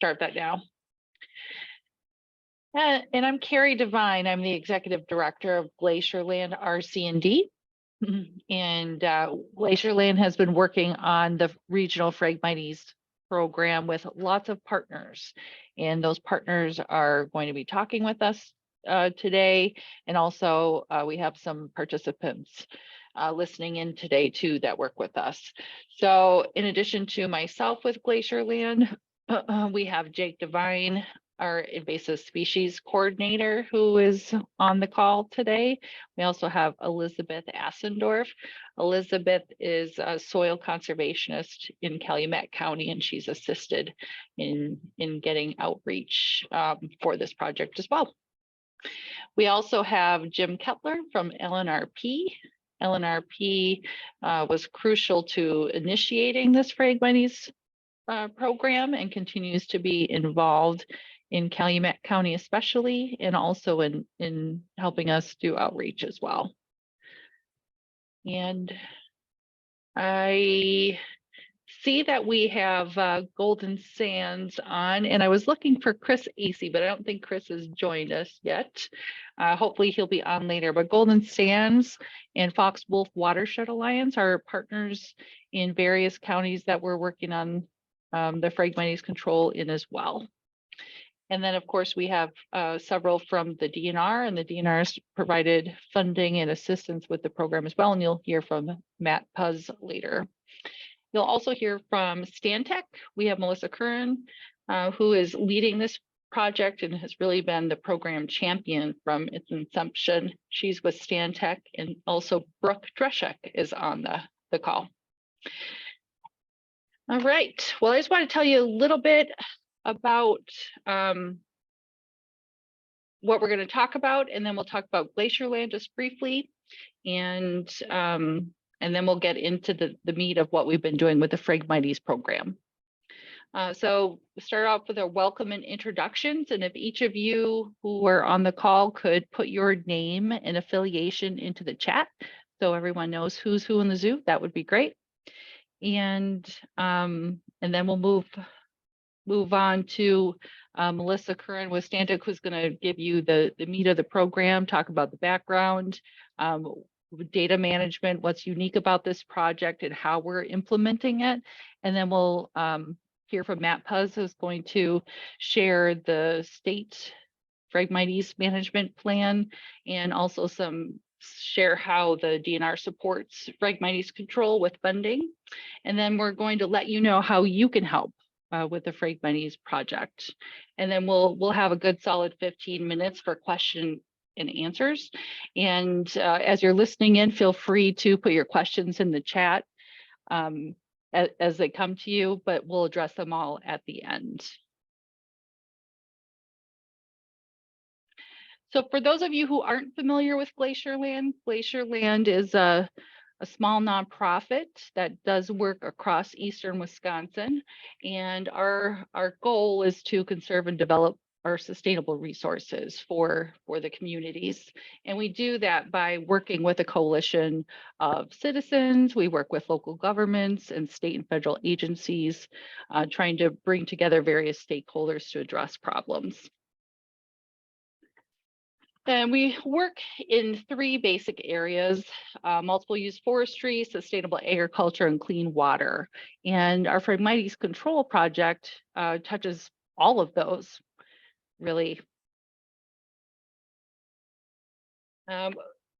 start that now. And I'm Carrie Devine. I'm the Executive Director of Glacierland RC&D. And Glacierland has been working on the regional Phragmites program with lots of partners. And those partners are going to be talking with us today. And also we have some participants listening in today too that work with us. So in addition to myself with Glacierland, we have Jake Devine, our invasive species coordinator, who is on the call today. We also have Elizabeth Assendorf. Elizabeth is a soil conservationist in Calumet County, and she's assisted in getting outreach for this project as well. We also have Jim Kettler from LNRP. LNRP was crucial to initiating this Phragmites program and continues to be involved in Calumet County especially, and also in helping us do outreach as well. And I see that we have Golden Sands on, and I was looking for Chris Acey, but I don't think Chris has joined us yet. Hopefully he'll be on later, but Golden Sands and Fox Wolf Watershed Alliance are partners in various counties that we're working on the Phragmites control in as well. And then, of course, we have several from the DNR, and the DNR has provided funding and assistance with the program as well. And you'll hear from Matt Puz later. You'll also hear from Stantec. We have Melissa Curran, who is leading this project and has really been the program champion from its inception. She's with Stantec, and also Brooke Dreschek is on the call. All right, well, I just want to tell you a little bit about what we're going to talk about, and then we'll talk about Glacierland just briefly, and then we'll get into the meat of what we've been doing with the Phragmites program. So we'll start off with our welcome and introductions, and if each of you who are on the call could put your name and affiliation into the chat so everyone knows who's who in the zoo, that would be great. And then we'll move on to Melissa Curran with Stantec, who's going to give you the meat of the program, talk about the background, data management, what's unique about this project and how we're implementing it. And then we'll hear from Matt Puz, who's going to share the state Phragmites management plan, and also share how the DNR supports Phragmites control with funding. And then we're going to let you know how you can help with the Phragmites project. And then we'll have a good solid 15 minutes for question and answers. And as you're listening in, feel free to put your questions in the chat as they come to you, but we'll address them all at the end. So for those of you who aren't familiar with Glacierland, Glacierland is a small nonprofit that does work across eastern Wisconsin, and our goal is to conserve and develop our sustainable resources for the communities. And we do that by working with a coalition of citizens. We work with local governments and state and federal agencies, trying to bring together various stakeholders to address problems. And we work in 3 basic areas: multiple use forestry, sustainable agriculture, and clean water. And our Phragmites control project touches all of those, really.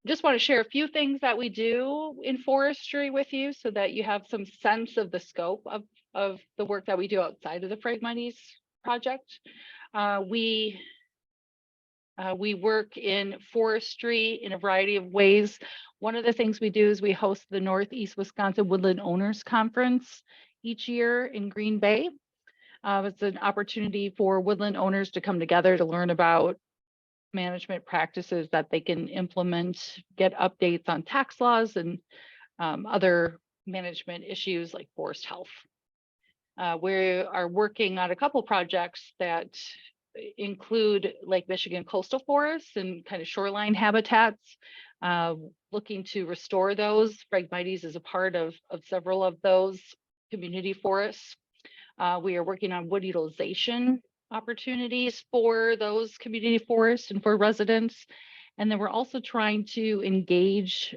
Just want to share a few things that we do in forestry with you so that you have some sense of the scope of the work that we do outside of the Phragmites project. We work in forestry in a variety of ways. One of the things we do is we host the Northeast Wisconsin Woodland Owners Conference each year in Green Bay. It's an opportunity for woodland owners to come together to learn about management practices that they can implement, get updates on tax laws and other management issues like forest health. We are working on a couple projects that include Lake Michigan coastal forests and kind of shoreline habitats, looking to restore those. Phragmites is a part of several of those community forests. We are working on wood utilization opportunities for those community forests and for residents. And then we're also trying to engage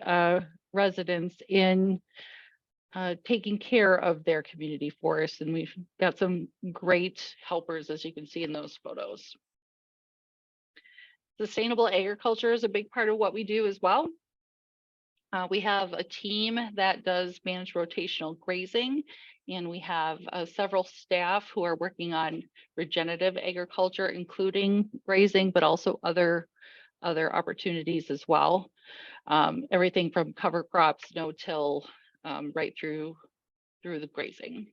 residents in taking care of their community forests. And we've got some great helpers, as you can see in those photos. Sustainable agriculture is a big part of what we do as well. We have a team that does manage rotational grazing, and we have several staff who are working on regenerative agriculture, including grazing, but also other opportunities as well. Everything from cover crops, no-till, right through the grazing.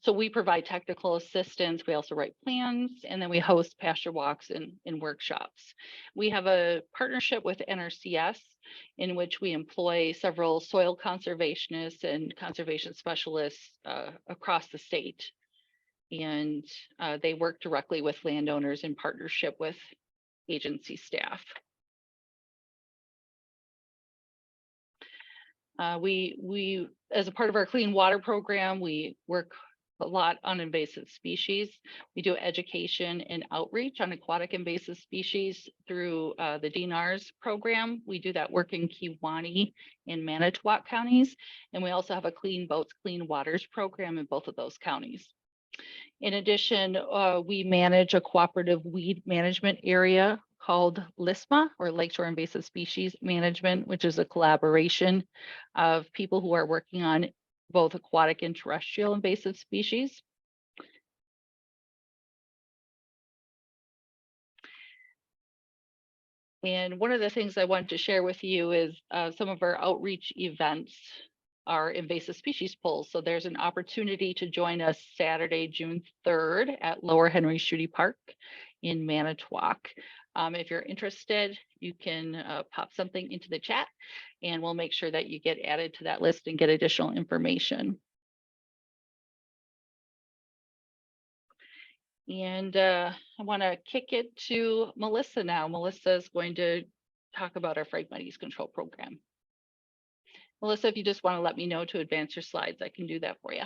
So we provide technical assistance. We also write plans, and then we host pasture walks and workshops. We have a partnership with NRCS in which we employ several soil conservationists and conservation specialists across the state. And they work directly with landowners in partnership with agency staff. We, as a part of our clean water program, we work a lot on invasive species. We do education and outreach on aquatic invasive species through the DNR's program. We do that work in Kewaunee and Manitowoc counties. And we also have a Clean Boats, Clean Waters program in both of those counties. In addition, we manage a cooperative weed management area called LISMA, or Lakeshore Invasive Species Management, which is a collaboration of people who are working on both aquatic and terrestrial invasive species. And one of the things I wanted to share with you is some of our outreach events are invasive species polls. So there's an opportunity to join us Saturday, June 3rd at Lower Henry Schutte Park in Manitowoc. If you're interested, you can pop something into the chat and we'll make sure that you get added to that list and get additional information. And I want to kick it to Melissa now. Melissa is going to talk about our Phragmites control program. Melissa, if you just want to let me know to advance your slides, I can do that for you.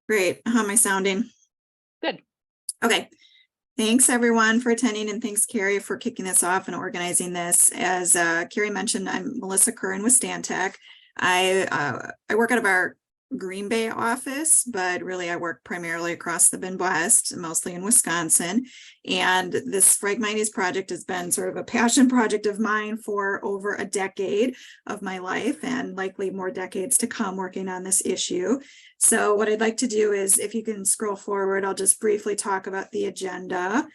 Great. How am I sounding? Good. Okay. Thanks everyone for attending, and thanks Carrie for kicking this off and organizing this. As Carrie mentioned, I'm Melissa Curran with Stantec. I work out of our Green Bay office, but really I work primarily across the Midwest, mostly in Wisconsin. And this Phragmites project has been sort of a passion project of mine for over a decade of my life, and likely more decades to come working on this issue. So what I'd like to do is, if you can scroll forward, I'll just briefly talk about the agenda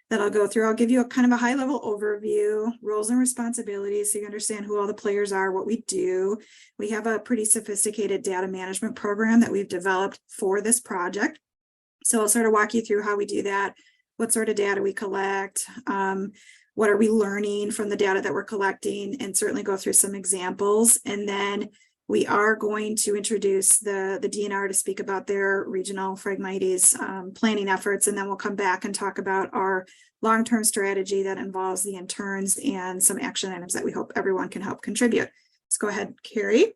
that I'll go through. I'll give you a kind of a high level overview, roles and responsibilities, so you understand who all the players are, what we do. We have a pretty sophisticated data management program that we've developed for this project. So I'll sort of walk you through how we do that, what sort of data we collect, what are we learning from the data that we're collecting, and certainly go through some examples. And then we are going to introduce the DNR to speak about their regional Phragmites planning efforts, and then we'll come back and talk about our long-term strategy that involves the interns and some action items that we hope everyone can help contribute. Let's go ahead, Carrie.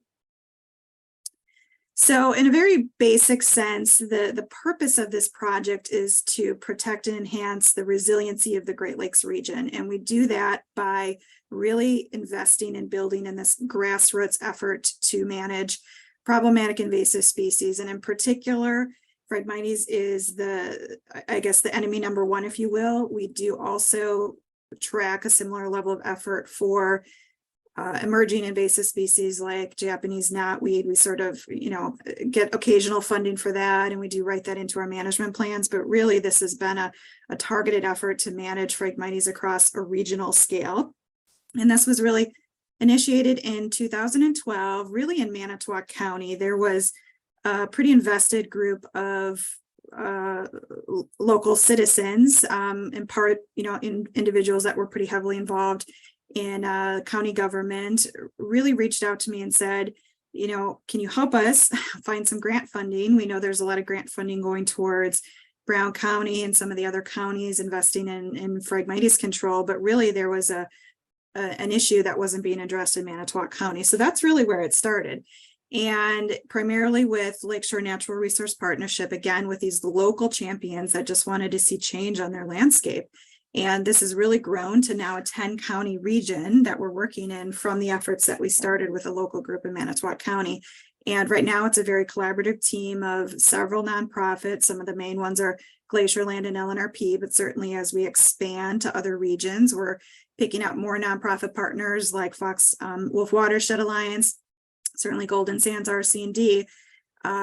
So in a very basic sense, the purpose of this project is to protect and enhance the resiliency of the Great Lakes region. And we do that by really investing in building in this grassroots effort to manage problematic invasive species. And in particular, Phragmites is the enemy number one, if you will. We do also track a similar level of effort for emerging invasive species like Japanese knotweed. We sort of, get occasional funding for that, and we do write that into our management plans. But really, this has been a targeted effort to manage Phragmites across a regional scale. And this was really initiated in 2012, really in Manitowoc County. There was a pretty invested group of local citizens, in part, individuals that were pretty heavily involved in county government, really reached out to me and said, can you help us find some grant funding? We know there's a lot of grant funding going towards Brown County and some of the other counties investing in Phragmites control, but really there was an issue that wasn't being addressed in Manitowoc County. So that's really where it started. and primarily with Lakeshore Natural Resource Partnership, again, with these local champions that just wanted to see change on their landscape. And this has really grown to now a 10-county region that we're working in from the efforts that we started with a local group in Manitowoc County. And right now it's a very collaborative team of several nonprofits. Some of the main ones are Glacierland and LNRP, but certainly as we expand to other regions, we're picking up more nonprofit partners like Fox Wolf Watershed Alliance, certainly Golden Sands RC&D.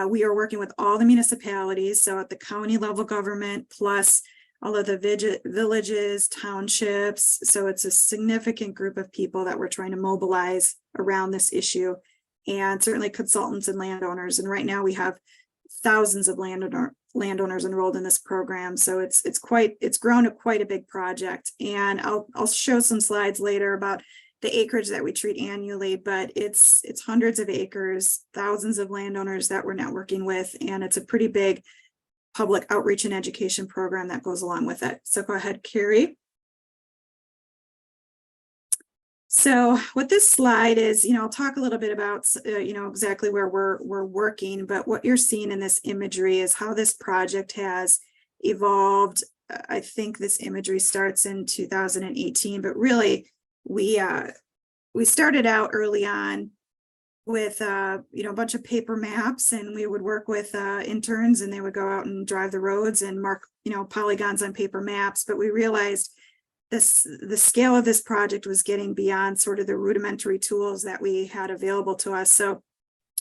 We are working with all the municipalities, so at the county level government, plus all of the villages, townships. So it's a significant group of people that we're trying to mobilize around this issue, and certainly consultants and landowners. And right now we have thousands of landowners enrolled in this program. So it's grown to quite a big project. And I'll show some slides later about the acreage that we treat annually, but it's hundreds of acres, thousands of landowners that we're networking with, and it's a pretty big public outreach and education program that goes along with it. So go ahead, Carrie. So what this slide is, I'll talk a little bit about, exactly where we're working, but what you're seeing in this imagery is how this project has evolved. I think this imagery starts in 2018, but really we started out early on with a bunch of paper maps, and we would work with interns, and they would go out and drive the roads and mark polygons on paper maps. But we realized the scale of this project was getting beyond sort of the rudimentary tools that we had available to us. So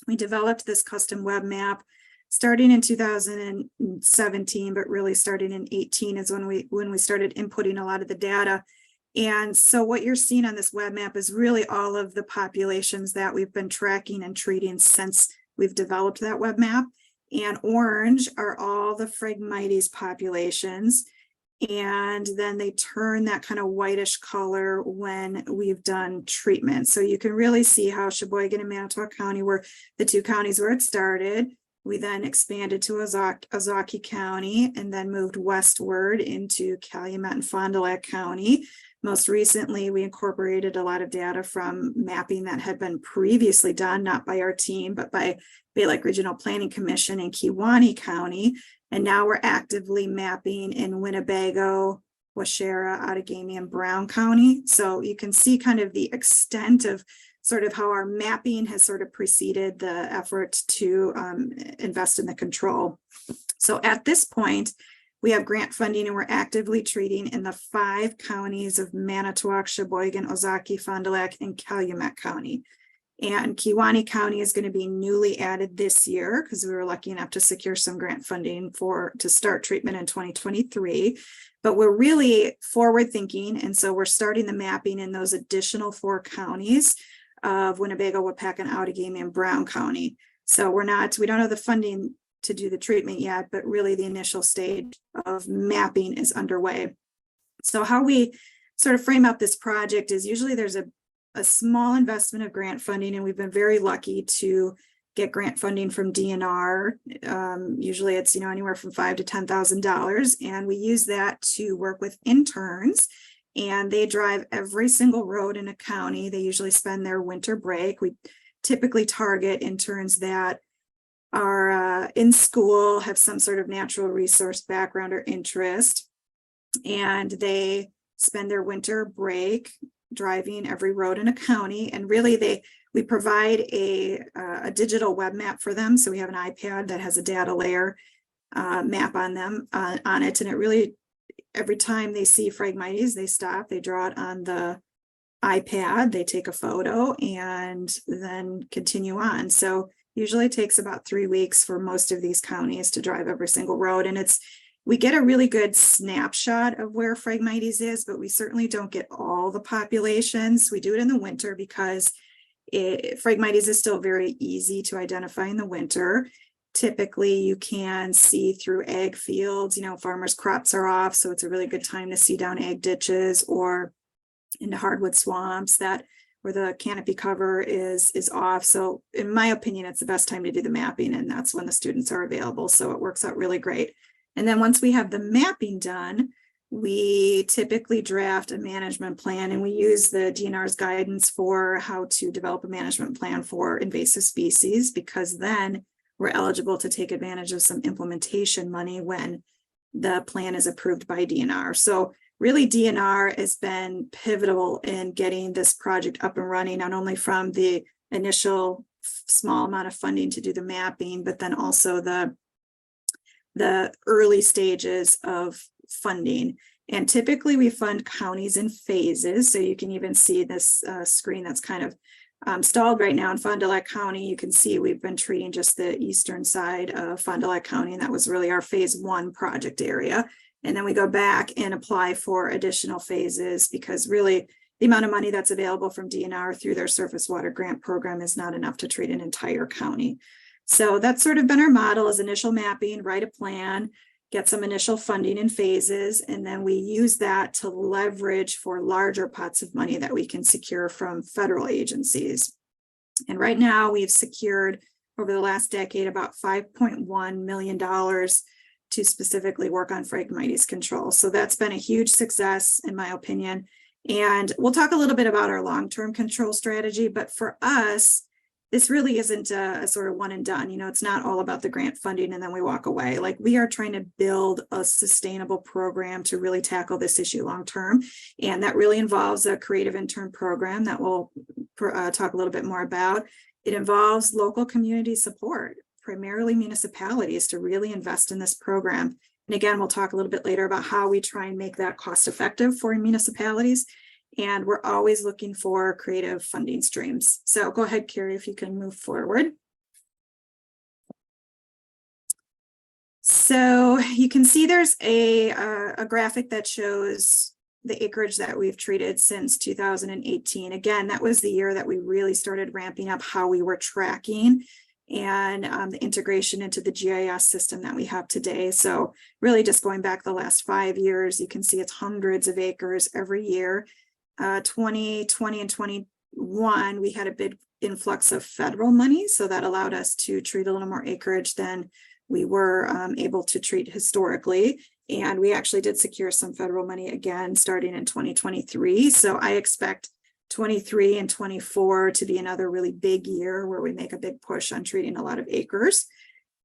we developed this custom web map starting in 2017, but really starting in 18 is when we started inputting a lot of the data. And so what you're seeing on this web map is really all of the populations that we've been tracking and treating since we've developed that web map. And orange are all the Phragmites populations. And then they turn that kind of whitish color when we've done treatment. So you can really see how Sheboygan and Manitowoc County were the two counties where it started. We then expanded to Ozaukee County and then moved westward into Calumet and Fond du Lac County. Most recently, we incorporated a lot of data from mapping that had been previously done, not by our team, but by Bay Lake Regional Planning Commission in Kewaunee County. And now we're actively mapping in Winnebago, Waushara, Outagamie, and Brown County. So you can see kind of the extent of sort of how our mapping has sort of preceded the effort to invest in the control. So at this point, we have grant funding, and we're actively treating in the 5 counties of Manitowoc, Sheboygan, Ozaukee, Fond du Lac, and Calumet County. And Kewaunee County is going to be newly added this year because we were lucky enough to secure some grant funding to start treatment in 2023. But we're really forward thinking, and so we're starting the mapping in those additional 4 counties of Winnebago, Waupac, and Outagamie, and Brown County. So we don't have the funding to do the treatment yet, but really the initial stage of mapping is underway. So how we sort of frame up this project is usually there's a small investment of grant funding, and we've been very lucky to get grant funding from DNR. Usually it's anywhere from $5,000 to $10,000, and we use that to work with interns, and they drive every single road in a county. They usually spend their winter break. We typically target interns that are in school, have some sort of natural resource background or interest, and they spend their winter break driving every road in a county. And really we provide a digital web map for them. So we have an iPad that has a data layer map on it. And it really, every time they see Phragmites, they stop, they draw it on the iPad, they take a photo, and then continue on. So usually it takes about 3 weeks for most of these counties to drive every single road. And we get a really good snapshot of where Phragmites is, but we certainly don't get all the populations. We do it in the winter because Phragmites is still very easy to identify in the winter. Typically, you can see through ag fields, farmers' crops are off, so it's a really good time to see down ag ditches or into hardwood swamps where the canopy cover is off. So in my opinion, it's the best time to do the mapping, and that's when the students are available. So it works out really great. And then once we have the mapping done, we typically draft a management plan, and we use the DNR's guidance for how to develop a management plan for invasive species, because then we're eligible to take advantage of some implementation money when the plan is approved by DNR. So really, DNR has been pivotal in getting this project up and running, not only from the initial small amount of funding to do the mapping, but then also the early stages of funding. And typically we fund counties in phases. So you can even see this screen that's kind of stalled right now in Fond du Lac County. You can see we've been treating just the eastern side of Fond du Lac County, and that was really our phase 1 project area. And then we go back and apply for additional phases, because really the amount of money that's available from DNR through their surface water grant program is not enough to treat an entire county. So that's sort of been our model, is initial mapping, write a plan, get some initial funding in phases, and then we use that to leverage for larger pots of money that we can secure from federal agencies. And right now we've secured over the last decade about $5.1 million to specifically work on Phragmites control. So that's been a huge success, in my opinion. And we'll talk a little bit about our long-term control strategy, but for us, this really isn't a sort of one and done. You know, it's not all about the grant funding and then we walk away. Like, we are trying to build a sustainable program to really tackle this issue long-term. And that really involves a creative intern program that we'll talk a little bit more about. It involves local community support, primarily municipalities, to really invest in this program. And again, we'll talk a little bit later about how we try and make that cost effective for municipalities. And we're always looking for creative funding streams. So go ahead, Carrie, if you can move forward. So you can see there's a graphic that shows the acreage that we've treated since 2018. Again, that was the year that we really started ramping up how we were tracking and the integration into the GIS system that we have today. So really just going back the last 5 years, you can see it's hundreds of acres every year. 2020 and 21, we had a big influx of federal money, so that allowed us to treat a little more acreage than we were able to treat historically. And we actually did secure some federal money again starting in 2023. So I expect 23 and 24 to be another really big year where we make a big push on treating a lot of acres.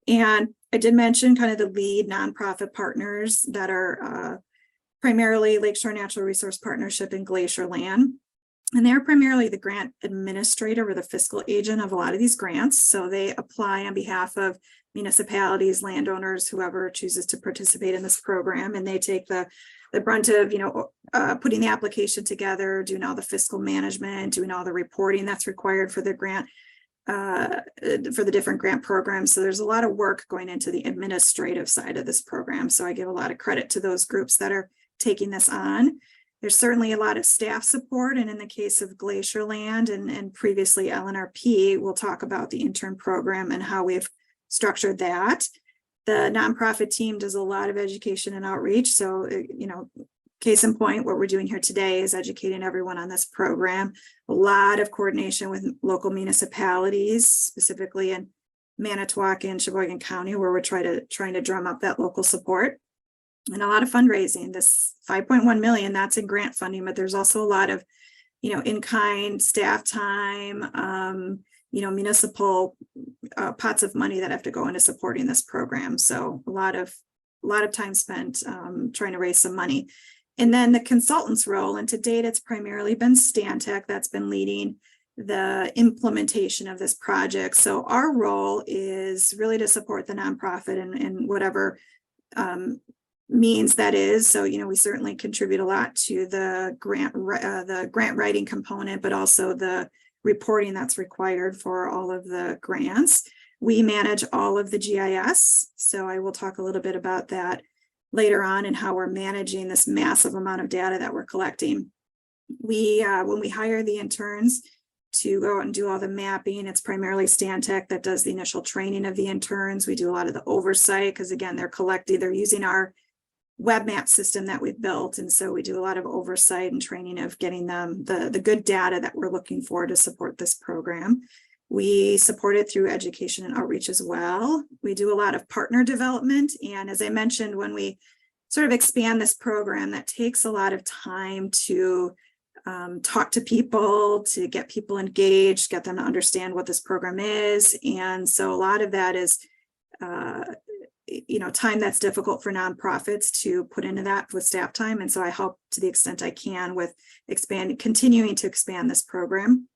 And I did mention kind of the lead nonprofit partners that are primarily Lakeshore Natural Resource Partnership and Glacierland. And they're primarily the grant administrator or the fiscal agent of a lot of these grants. So they apply on behalf of municipalities, landowners, whoever chooses to participate in this program. And they take the brunt of, putting the application together, doing all the fiscal management, doing all the reporting that's required for the grant, for the different grant programs. So there's a lot of work going into the administrative side of this program. So I give a lot of credit to those groups that are taking this on. There's certainly a lot of staff support. And in the case of Glacierland and previously LNRP, we'll talk about the intern program and how we've structured that. The nonprofit team does a lot of education and outreach. So, case in point, what we're doing here today is educating everyone on this program. A lot of coordination with local municipalities, specifically in Manitowoc and Sheboygan County, where we're trying to drum up that local support. And a lot of fundraising. This 5.1 million, that's in grant funding, but there's also a lot of, in-kind staff time, municipal pots of money that have to go into supporting this program. So a lot of time spent trying to raise some money. And then the consultant's role, and to date, it's primarily been Stantec that's been leading the implementation of this project. So our role is really to support the nonprofit in whatever means that is. So, we certainly contribute a lot to the grant writing component, but also the reporting that's required for all of the grants. We manage all of the GIS. So I will talk a little bit about that later on and how we're managing this massive amount of data that we're collecting. When we hire the interns to go out and do all the mapping, it's primarily Stantec that does the initial training of the interns. We do a lot of the oversight because, again, they're using our web map system that we've built. And so we do a lot of oversight and training of getting them the good data that we're looking for to support this program. We support it through education and outreach as well. We do a lot of partner development. And as I mentioned, when we sort of expand this program that takes a lot of time to talk to people, to get people engaged, get them to understand what this program is. And so a lot of that is, time that's difficult for nonprofits to put into that with staff time. And so I help to the extent I can with continuing to expand this program.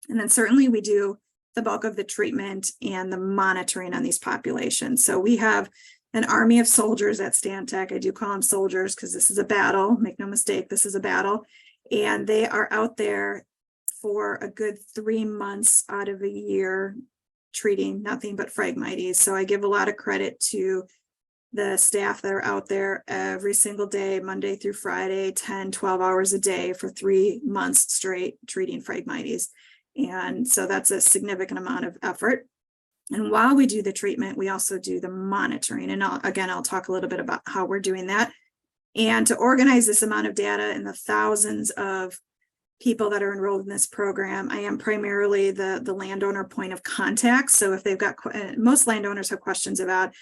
And then certainly we do the bulk of the treatment and the monitoring on these populations. So we have an army of soldiers at Stantec. I do call them soldiers because this is a battle. Make no mistake, this is a battle. And they are out there for a good 3 months out of a year treating nothing but Phragmites. So I give a lot of credit to the staff that are out there every single day, Monday through Friday, 10, 12 hours a day for 3 months straight treating Phragmites. And so that's a significant amount of effort. And while we do the treatment, we also do the monitoring. And I'll talk a little bit about how we're doing that. And to organize this amount of data and the thousands of people that are enrolled in this program, I am primarily the landowner point of contact. So if they've got, most landowners have questions about,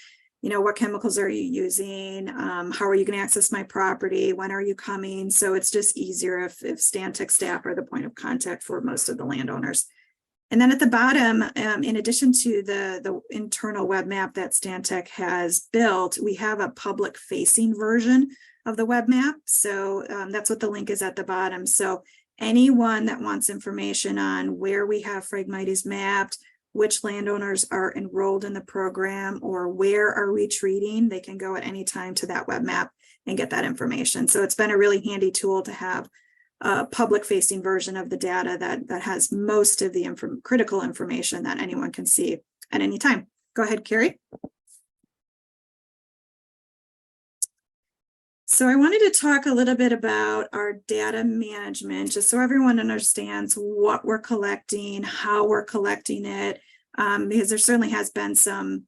what chemicals are you using? How are you going to access my property? When are you coming? So it's just easier if Stantec staff are the point of contact for most of the landowners. And then at the bottom, in addition to the internal web map that Stantec has built, we have a public facing version of the web map. So that's what the link is at the bottom. So anyone that wants information on where we have Phragmites mapped, which landowners are enrolled in the program, or where are we treating, they can go at any time to that web map and get that information. So it's been a really handy tool to have a public facing version of the data that has most of the critical information that anyone can see at any time. Go ahead, Carrie. So I wanted to talk a little bit about our data management, just so everyone understands what we're collecting, how we're collecting it, because there certainly has been some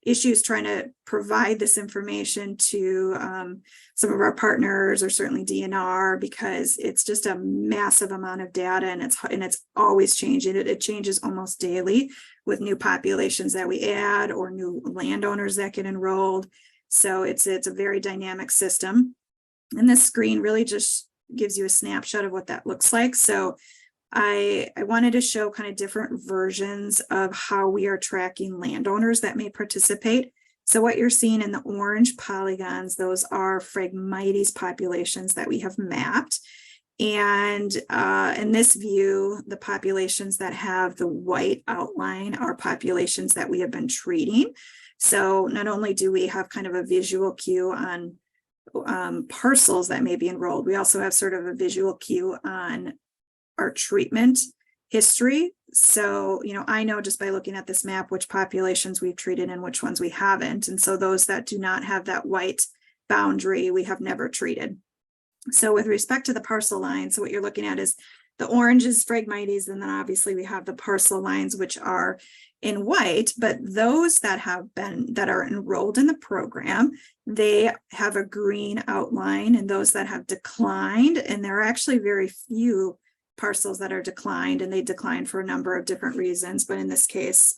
issues trying to provide this information to some of our partners, or certainly DNR, because it's just a massive amount of data, and it's always changing. It changes almost daily with new populations that we add or new landowners that get enrolled. So it's a very dynamic system. And this screen really just gives you a snapshot of what that looks like. So I wanted to show kind of different versions of how we are tracking landowners that may participate. So what you're seeing in the orange polygons, those are Phragmites populations that we have mapped. And in this view, the populations that have the white outline are populations that we have been treating. So not only do we have kind of a visual cue on parcels that may be enrolled, we also have sort of a visual cue on our treatment history. So, I know just by looking at this map which populations we've treated and which ones we haven't. And so those that do not have that white boundary, we have never treated. So with respect to the parcel lines, so what you're looking at is the orange is Phragmites, and then obviously we have the parcel lines, which are in white, but those that are enrolled in the program, they have a green outline, and those that have declined, and there are actually very few parcels that are declined, and they decline for a number of different reasons. But in this case,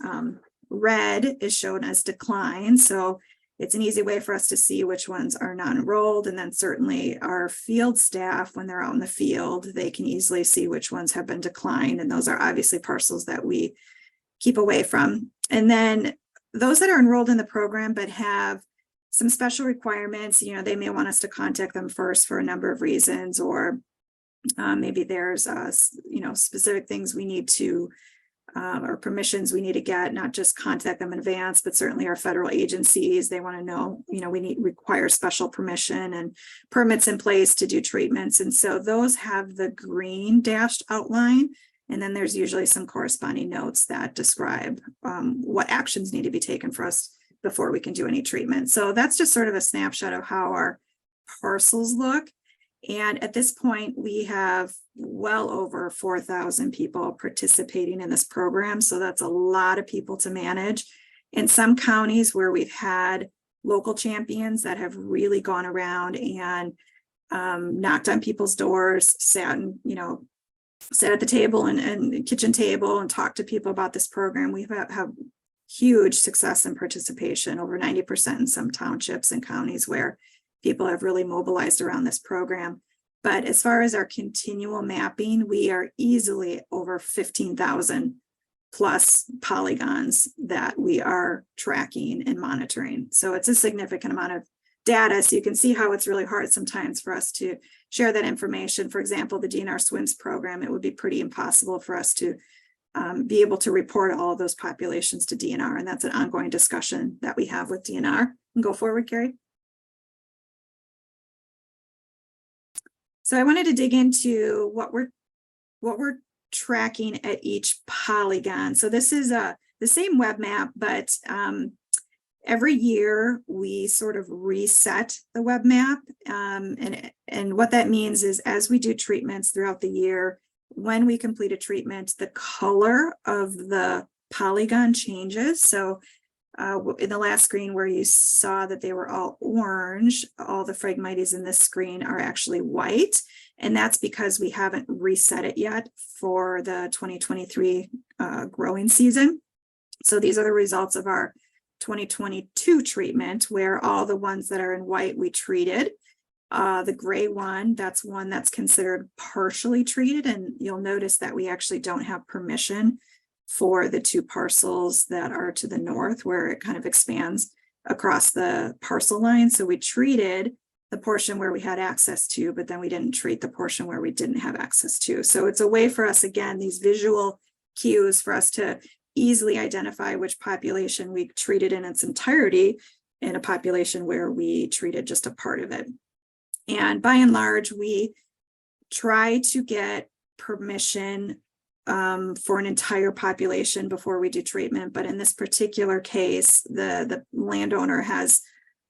red is shown as decline. So it's an easy way for us to see which ones are not enrolled. And then certainly our field staff, when they're out in the field, they can easily see which ones have been declined. And those are obviously parcels that we keep away from. And then those that are enrolled in the program but have some special requirements, they may want us to contact them first for a number of reasons, or maybe there's specific things we need to or permissions we need to get, not just contact them in advance, but certainly our federal agencies, they want to know, we require special permission and permits in place to do treatments. And so those have the green dashed outline. And then there's usually some corresponding notes that describe what actions need to be taken for us before we can do any treatment. So that's just sort of a snapshot of how our parcels look. And at this point, we have well over 4,000 people participating in this program. So that's a lot of people to manage. In some counties where we've had local champions that have really gone around and knocked on people's doors, sat at the table and kitchen table and talked to people about this program, we have huge success and participation, over 90% in some townships and counties where people have really mobilized around this program. But as far as our continual mapping, we are easily over 15,000 plus polygons that we are tracking and monitoring. So it's a significant amount of data. So you can see how it's really hard sometimes for us to share that information. For example, the DNR SWIMS program, it would be pretty impossible for us to be able to report all of those populations to DNR. And that's an ongoing discussion that we have with DNR. And go forward, Carrie. So I wanted to dig into what we're tracking at each polygon. So this is the same web map, but every year we sort of reset the web map. And what that means is as we do treatments throughout the year, when we complete a treatment, the color of the polygon changes. So in the last screen where you saw that they were all orange, all the Phragmites in this screen are actually white. And that's because we haven't reset it yet for the 2023 growing season. So these are the results of our 2022 treatment, where all the ones that are in white we treated. The gray one, that's one that's considered partially treated. And you'll notice that we actually don't have permission for the 2 parcels that are to the north, where it kind of expands across the parcel line. So we treated the portion where we had access to, but then we didn't treat the portion where we didn't have access to. So it's a way for us, again, these visual cues for us to easily identify which population we treated in its entirety and a population where we treated just a part of it. And by and large, we try to get permission for an entire population before we do treatment. But in this particular case, the landowner has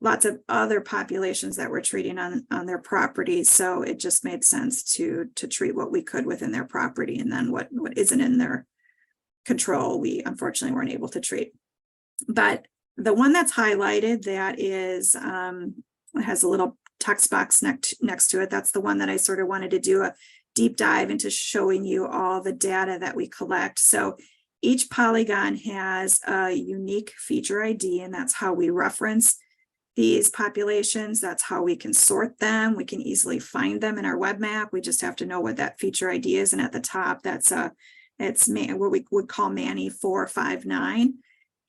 lots of other populations that we're treating on their property. So it just made sense to treat what we could within their property, and then what isn't in their control, we unfortunately weren't able to treat. But the one that's highlighted that is, it has a little text box next to it. That's the one that I sort of wanted to do a deep dive into, showing you all the data that we collect. So each polygon has a unique feature ID, and that's how we reference these populations. That's how we can sort them. We can easily find them in our web map. We just have to know what that feature ID is. And at the top, that's it's what we would call Manny 459.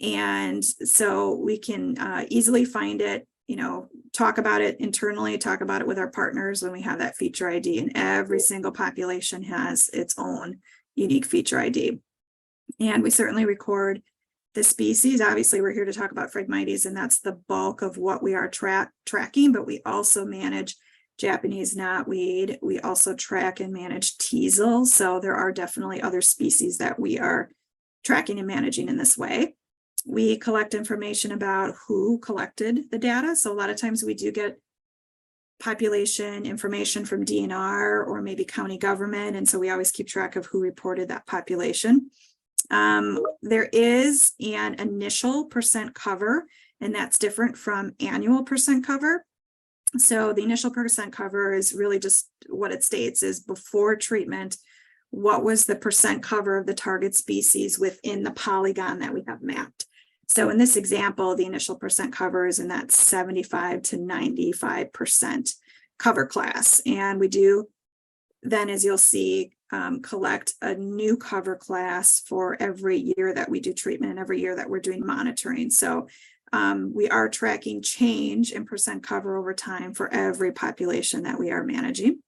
And so we can easily find it, talk about it internally, talk about it with our partners when we have that feature ID. And every single population has its own unique feature ID. And we certainly record the species. Obviously, we're here to talk about Phragmites, and that's the bulk of what we are tracking, but we also manage Japanese knotweed. We also track and manage teasel. So there are definitely other species that we are tracking and managing in this way. We collect information about who collected the data. So a lot of times we do get population information from DNR or maybe county government. And so we always keep track of who reported that population. There is an initial percent cover, and that's different from annual percent cover. So the initial percent cover is really just what it states is before treatment, what was the percent cover of the target species within the polygon that we have mapped. So in this example, the initial percent cover is in that 75 to 95% cover class. And we do then, as you'll see, collect a new cover class for every year that we do treatment and every year that we're doing monitoring. So we are tracking change in percent cover over time for every population that we are managing.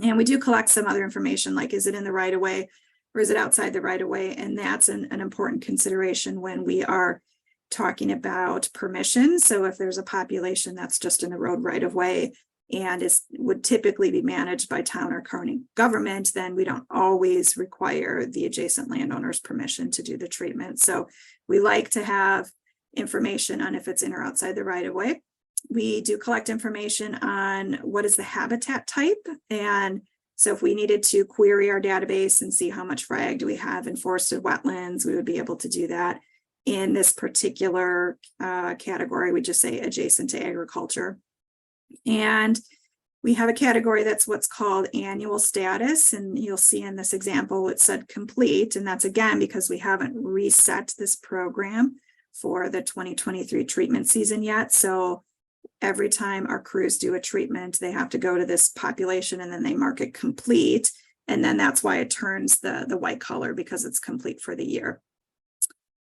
And we do collect some other information, like is it in the right of way or is it outside the right of way? And that's an important consideration when we are talking about permission. So if there's a population that's just in the road right of way and would typically be managed by town or county government, then we don't always require the adjacent landowner's permission to do the treatment. So we like to have information on if it's in or outside the right of way. We do collect information on what is the habitat type. And so if we needed to query our database and see how much frag do we have in forested wetlands, we would be able to do that. In this particular category, we just say adjacent to agriculture. And we have a category that's what's called annual status. And you'll see in this example, it said complete. And that's again, because we haven't reset this program for the 2023 treatment season yet. So every time our crews do a treatment, they have to go to this population and then they mark it complete. And then that's why it turns the white color, because it's complete for the year.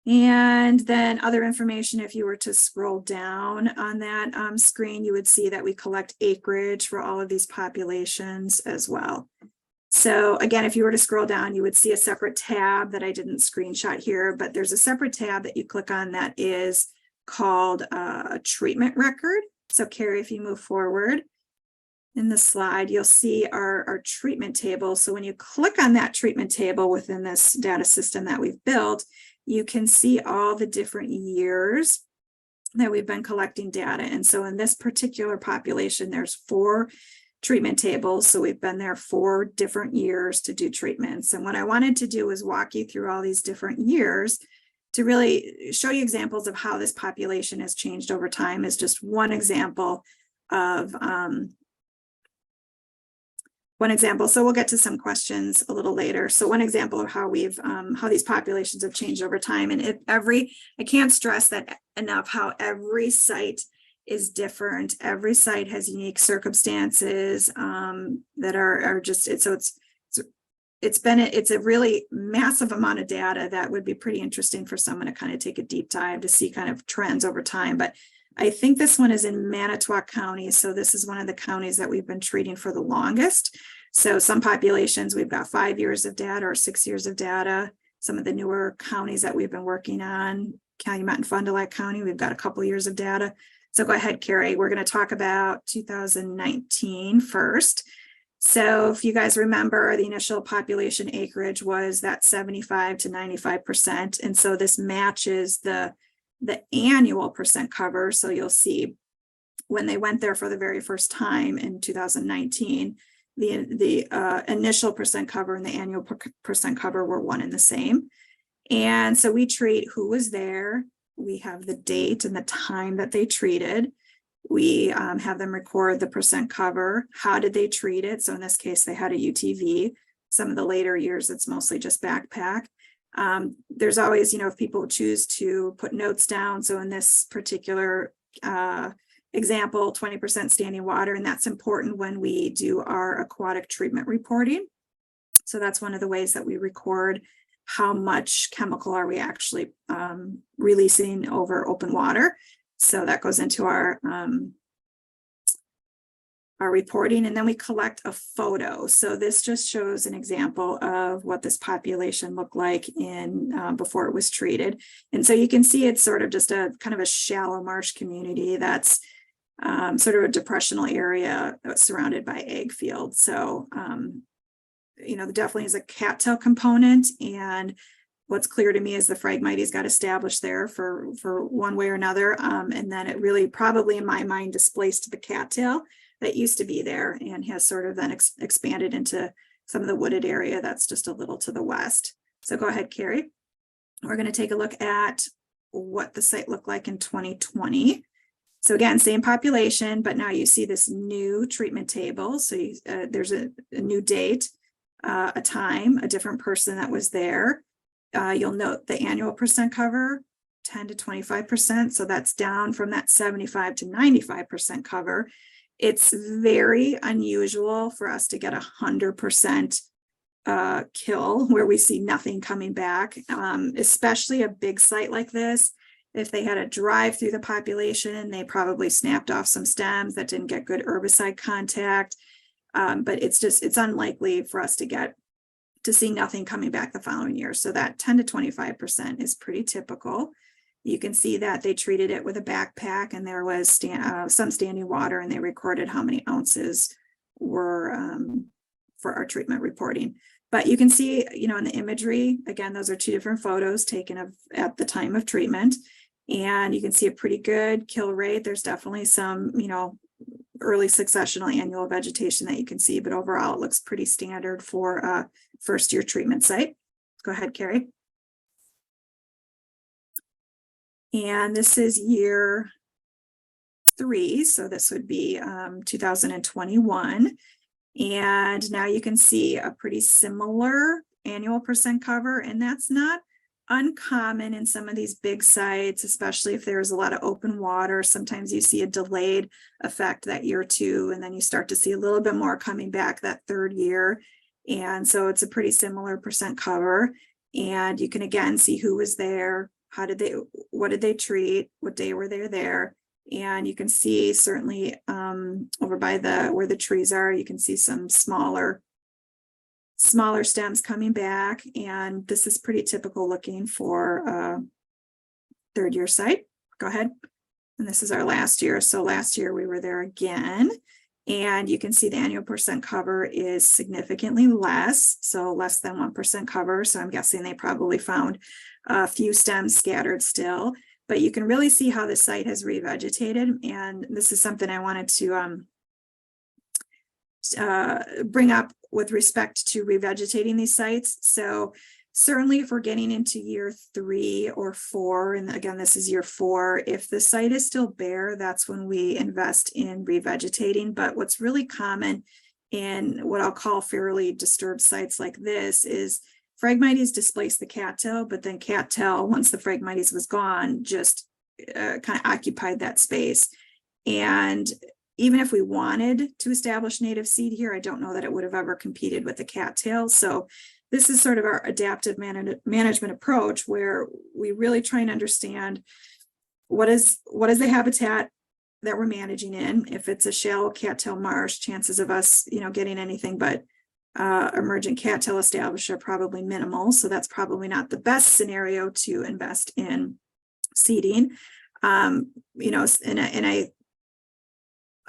And then other information, if you were to scroll down on that screen, you would see that we collect acreage for all of these populations as well. So again, if you were to scroll down, you would see a separate tab that I didn't screenshot here, but there's a separate tab that you click on that is called a treatment record. So Carrie, if you move forward in the slide, you'll see our treatment table. So when you click on that treatment table within this data system that we've built, you can see all the different years that we've been collecting data. And so in this particular population, there's 4 treatment tables. So we've been there 4 different years to do treatments. And what I wanted to do was walk you through all these different years to really show you examples of how this population has changed over time. Is just one example of so we'll get to some questions a little later. So one example of how we've how these populations have changed over time. And I can't stress that enough, how every site is different. Every site has unique circumstances that are just it's a really massive amount of data that would be pretty interesting for someone to kind of take a deep dive to see kind of trends over time. But I think this one is in Manitowoc County. So this is one of the counties that we've been treating for the longest. So some populations, we've got 5 years of data or 6 years of data. Some of the newer counties that we've been working on, Calumet and Fond du Lac County, we've got a couple years of data. So go ahead, Carrie. We're going to talk about 2019 first. So if you guys remember, the initial population acreage was that 75 to 95%. And so this matches the annual percent cover. So you'll see when they went there for the very first time in 2019, the initial percent cover and the annual percent cover were one and the same. And so we treat who was there. We have the date and the time that they treated. We have them record the percent cover. How did they treat it? So in this case, they had a UTV. Some of the later years, it's mostly just backpack. There's always, if people choose to put notes down. So in this particular example, 20% standing water, and that's important when we do our aquatic treatment reporting. So that's one of the ways that we record how much chemical are we actually releasing over open water. So that goes into our reporting, and then we collect a photo. So this just shows an example of what this population looked like in before it was treated. And so you can see it's sort of just a kind of a shallow marsh community that's sort of a depressional area that's surrounded by ag fields. So there definitely is a cattail component, and what's clear to me is the Phragmites got established there for one way or another, and then it really probably in my mind displaced the cattail that used to be there and has sort of then expanded into some of the wooded area that's just a little to the west. So go ahead, Carrie. We're going to take a look at what the site looked like in 2020. So again, same population, but now you see this new treatment table. So there's a new date, a time, a different person that was there. You'll note the annual percent cover, 10 to 25%. So that's down from that 75 to 95% cover. It's very unusual for us to get 100% kill where we see nothing coming back, especially a big site like this. If they had a drive through the population, they probably snapped off some stems that didn't get good herbicide contact. But it's unlikely for us to see nothing coming back the following year. So that 10 to 25% is pretty typical. You can see that they treated it with a backpack, and there was some standing water, and they recorded how many ounces were for our treatment reporting. But you can see, in the imagery, again, those are 2 different photos taken at the time of treatment, and you can see a pretty good kill rate. There's definitely some, early successional annual vegetation that you can see, but overall it looks pretty standard for a first year treatment site. Go ahead, Carrie. And this is year 3. So this would be 2021. And now you can see a pretty similar annual percent cover, and that's not uncommon in some of these big sites, especially if there's a lot of open water. Sometimes you see a delayed effect that year 2, and then you start to see a little bit more coming back that 3rd year. And so it's a pretty similar percent cover. And you can again see who was there, what did they treat, what day were they there. And you can see certainly over by where the trees are, you can see some smaller stems coming back. And this is pretty typical looking for a 3rd year site. Go ahead. And this is our last year. So last year we were there again. And you can see the annual percent cover is significantly less. So less than 1% cover. So I'm guessing they probably found a few stems scattered still. But you can really see how the site has revegetated. And this is something I wanted to bring up with respect to revegetating these sites. So certainly if we're getting into year 3 or 4, and again, this is year 4, if the site is still bare, that's when we invest in revegetating. But what's really common in what I'll call fairly disturbed sites like this is Phragmites displaced the cattail, but then cattail, once the Phragmites was gone, just kind of occupied that space. And even if we wanted to establish native seed here, I don't know that it would have ever competed with the cattail. So this is sort of our adaptive management approach, where we really try and understand what is the habitat that we're managing in. If it's a shallow cattail marsh, chances of us, getting anything but emergent cattail established are probably minimal. So that's probably not the best scenario to invest in seeding.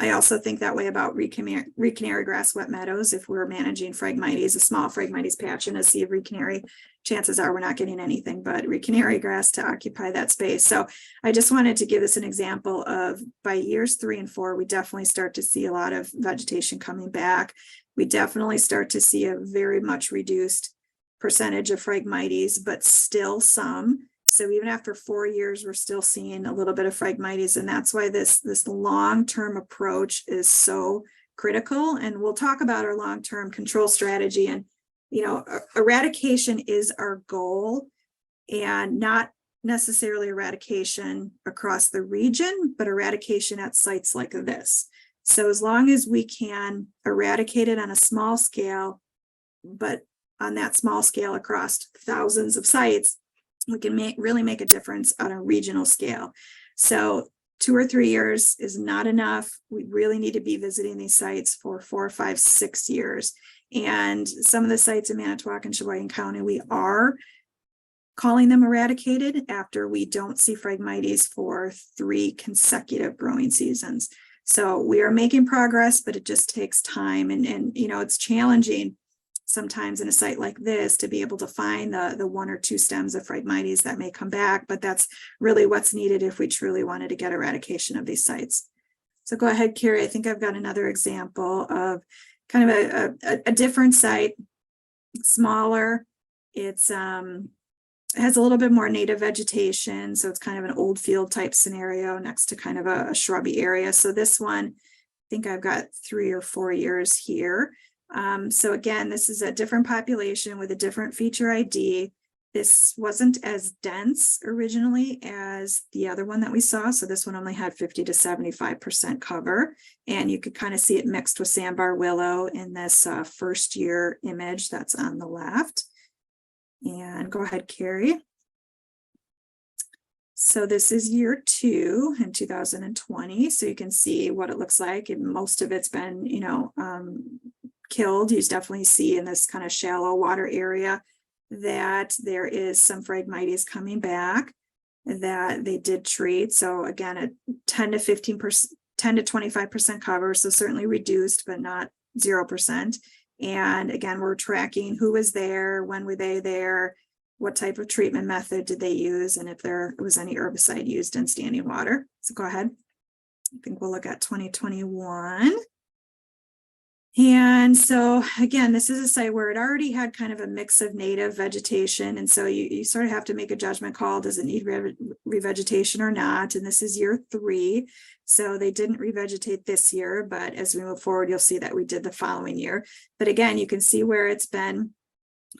I also think that way about reed-canary grass wet meadows. If we're managing Phragmites, a small Phragmites patch and a sea of reed-canary, chances are we're not getting anything but reed-canary grass to occupy that space. So I just wanted to give this an example of by years 3 and 4, we definitely start to see a lot of vegetation coming back. We definitely start to see a very much reduced percentage of Phragmites, but still some. So even after 4 years, we're still seeing a little bit of Phragmites, and that's why this long-term approach is so critical. And we'll talk about our long-term control strategy. And eradication is our goal, and not necessarily eradication across the region, but eradication at sites like this. So as long as we can eradicate it on a small scale, but on that small scale across thousands of sites, we can really make a difference on a regional scale. So 2 or 3 years is not enough. We really need to be visiting these sites for 4, 5, 6 years. And some of the sites in Manitowoc and Sheboygan County, we are calling them eradicated after we don't see Phragmites for 3 consecutive growing seasons. So we are making progress, but it just takes time. And it's challenging sometimes in a site like this to be able to find the 1 or 2 stems of Phragmites that may come back, but that's really what's needed if we truly wanted to get eradication of these sites. So go ahead, Carrie. I think I've got another example of kind of a different site, smaller. It has a little bit more native vegetation, so it's kind of an old field type scenario next to kind of a shrubby area. So this one, I think I've got 3 or 4 years here. So again, this is a different population with a different feature ID. This wasn't as dense originally as the other one that we saw. So this one only had 50 to 75% cover. And you could kind of see it mixed with sandbar willow in this first year image that's on the left. And go ahead, Carrie. So this is year 2 in 2020. So you can see what it looks like. And most of it's been, killed. You definitely see in this kind of shallow water area that there is some Phragmites coming back that they did treat. So again, at 10 to 25% cover. So certainly reduced, but not 0%. And again, we're tracking who was there, when were they there, what type of treatment method did they use, and if there was any herbicide used in standing water. So go ahead. I think we'll look at 2021. And so again, this is a site where it already had kind of a mix of native vegetation. And so you sort of have to make a judgment call. Does it need revegetation or not? And this is year 3. So they didn't revegetate this year, but as we move forward, you'll see that we did the following year. But again, you can see where it's been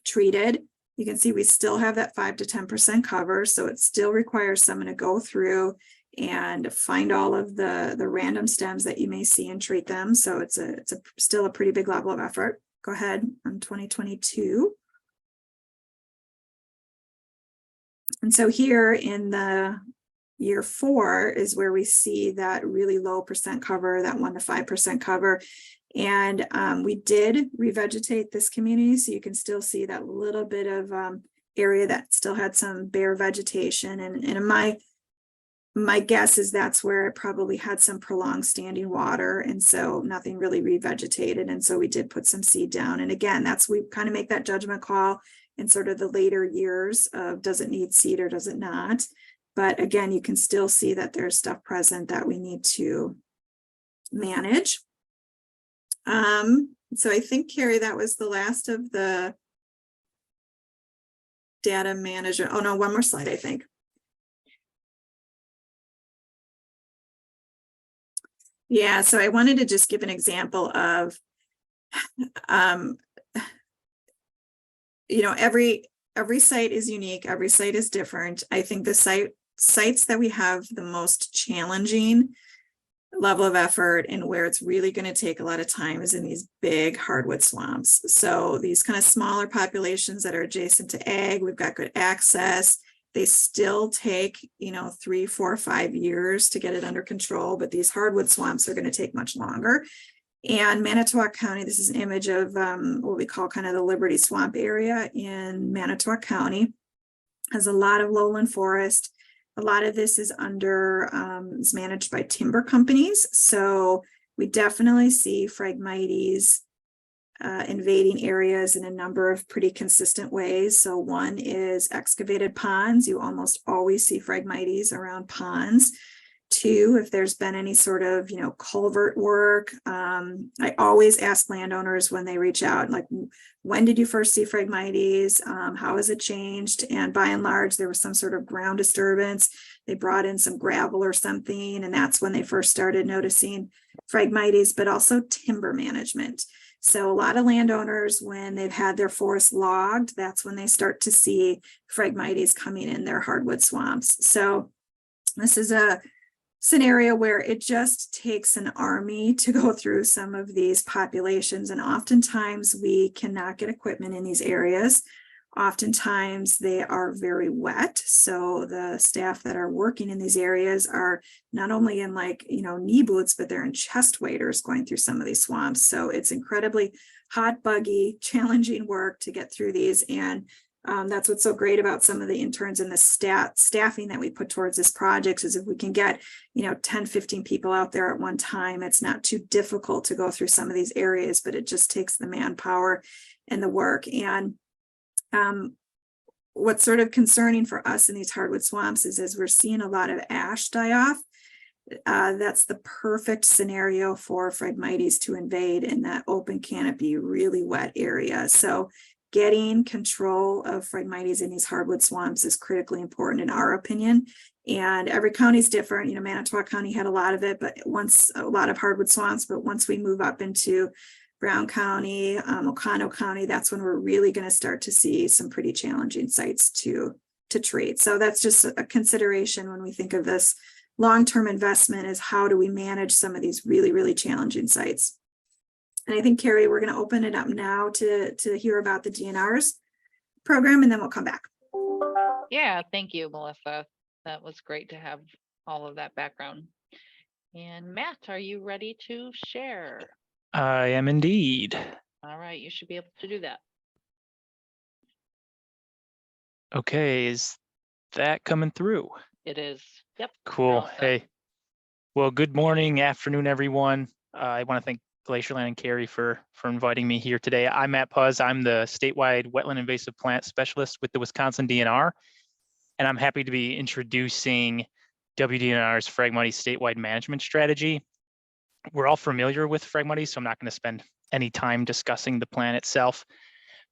treated. You can see we still have that 5 to 10% cover, so it still requires someone to go through and find all of the random stems that you may see and treat them. So it's still a pretty big level of effort. Go ahead on 2022. And so here in the year 4 is where we see that really low percent cover, that 1 to 5% cover. And we did revegetate this community, so you can still see that little bit of area that still had some bare vegetation. And my guess is that's where it probably had some prolonged standing water, and so nothing really revegetated. And so we did put some seed down. And again, we kind of make that judgment call in sort of the later years of does it need seed or does it not. But again, you can still see that there's stuff present that we need to manage. So I think, Carrie, that was the last of the data management. Oh no, one more slide, I think. Yeah, so I wanted to just give an example of, you know, every site is unique, every site is different. I think the sites that we have the most challenging level of effort and where it's really going to take a lot of time is in these big hardwood swamps. So these kind of smaller populations that are adjacent to ag, we've got good access. They still take, you know, 3, 4, 5 years to get it under control, but these hardwood swamps are going to take much longer. And Manitowoc County, this is an image of what we call kind of the Liberty Swamp area in Manitowoc County, has a lot of lowland forest. A lot of this is is managed by timber companies. So we definitely see Phragmites invading areas in a number of pretty consistent ways. So one is excavated ponds. You almost always see Phragmites around ponds. 2, if there's been any sort of, you know, culvert work. I always ask landowners when they reach out, like, when did you first see Phragmites? How has it changed? And by and large, there was some sort of ground disturbance. They brought in some gravel or something, and that's when they first started noticing Phragmites, but also timber management. So a lot of landowners, when they've had their forests logged, that's when they start to see Phragmites coming in their hardwood swamps. So this is a scenario where it just takes an army to go through some of these populations, and oftentimes we cannot get equipment in these areas. Oftentimes they are very wet, so the staff that are working in these areas are not only in, like, you know, knee boots, but they're in chest waders going through some of these swamps. So it's incredibly hot, buggy, challenging work to get through these. And that's what's so great about some of the interns and the staffing that we put towards this project, is if we can get, you know, 10, 15 people out there at one time, it's not too difficult to go through some of these areas, but it just takes the manpower and the work. And what's sort of concerning for us in these hardwood swamps is, as we're seeing a lot of ash die off, that's the perfect scenario for Phragmites to invade in that open canopy, really wet area. So getting control of Phragmites in these hardwood swamps is critically important in our opinion. And every county is different. You know, Manitowoc County had a lot of it, but a lot of hardwood swamps. But once we move up into Brown County, Oconto County, that's when we're really going to start to see some pretty challenging sites to treat. So that's just a consideration when we think of this long-term investment, is how do we manage some of these really, really challenging sites. And I think, Carrie, we're going to open it up now to hear about the DNR's program, and then we'll come back. Yeah, thank you, Melissa. That was great to have all of that background. And Matt, are you ready to share? I am indeed. All right, you should be able to do that. Okay, is that coming through? It is. Yep. Cool. Hey, well, good morning, afternoon, everyone. I want to thank Glacierland and Carrie for inviting me here today. I'm Matt Puzz. I'm the statewide wetland invasive plant specialist with the Wisconsin DNR, and I'm happy to be introducing WDNR's Phragmites statewide management strategy. We're all familiar with Phragmites, so I'm not going to spend any time discussing the plan itself,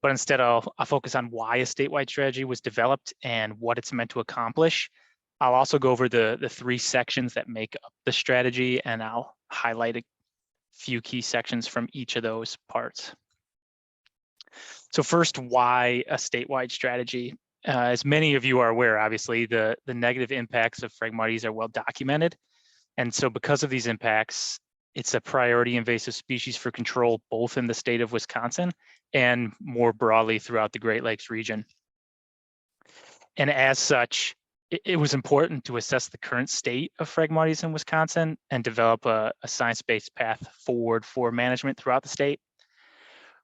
but instead I'll focus on why a statewide strategy was developed and what it's meant to accomplish. I'll also go over the 3 sections that make up the strategy, and I'll highlight a few key sections from each of those parts. So first, why a statewide strategy? As many of you are aware, obviously, the negative impacts of Phragmites are well documented. And so because of these impacts, it's a priority invasive species for control, both in the state of Wisconsin and more broadly throughout the Great Lakes region. And as such, it was important to assess the current state of Phragmites in Wisconsin and develop a science-based path forward for management throughout the state,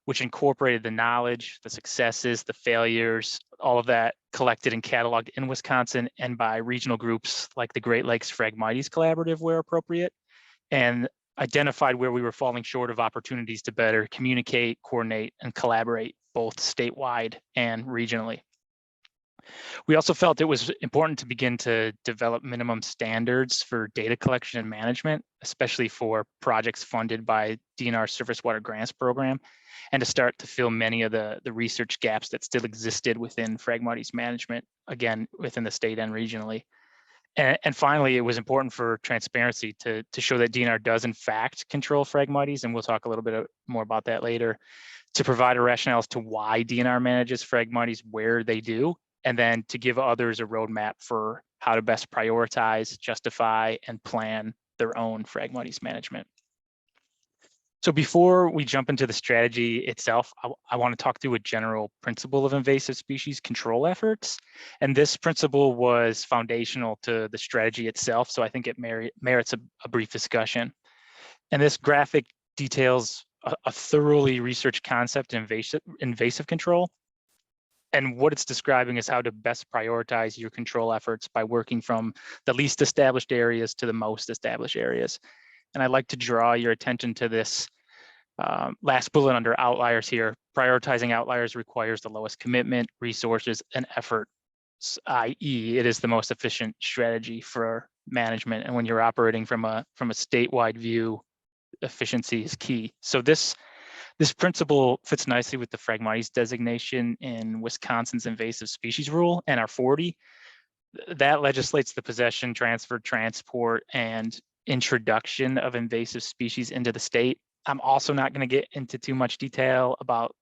which incorporated the knowledge, the successes, the failures, all of that collected and cataloged in Wisconsin and by regional groups like the Great Lakes Phragmites Collaborative where appropriate, and identified where we were falling short of opportunities to better communicate, coordinate, and collaborate both statewide and regionally. We also felt it was important to begin to develop minimum standards for data collection and management, especially for projects funded by DNR Surface Water Grants Program, and to start to fill many of the research gaps that still existed within Phragmites management, again, within the state and regionally. And finally, it was important for transparency to show that DNR does in fact control Phragmites, and we'll talk a little bit more about that later, to provide a rationale as to why DNR manages Phragmites where they do, and then to give others a roadmap for how to best prioritize, justify, and plan their own Phragmites management. So before we jump into the strategy itself, I want to talk through a general principle of invasive species control efforts. And this principle was foundational to the strategy itself, so I think it merits a brief discussion. And this graphic details a thoroughly researched concept in invasive control. And what it's describing is how to best prioritize your control efforts by working from the least established areas to the most established areas. And I'd like to draw your attention to this last bullet under outliers here. Prioritizing outliers requires the lowest commitment, resources, and effort, i.e. it is the most efficient strategy for management. And when you're operating from a statewide view, efficiency is key. So this principle fits nicely with the Phragmites designation in Wisconsin's invasive species rule, NR 40. That legislates the possession, transfer, transport, and introduction of invasive species into the state. I'm also not going to get into too much detail about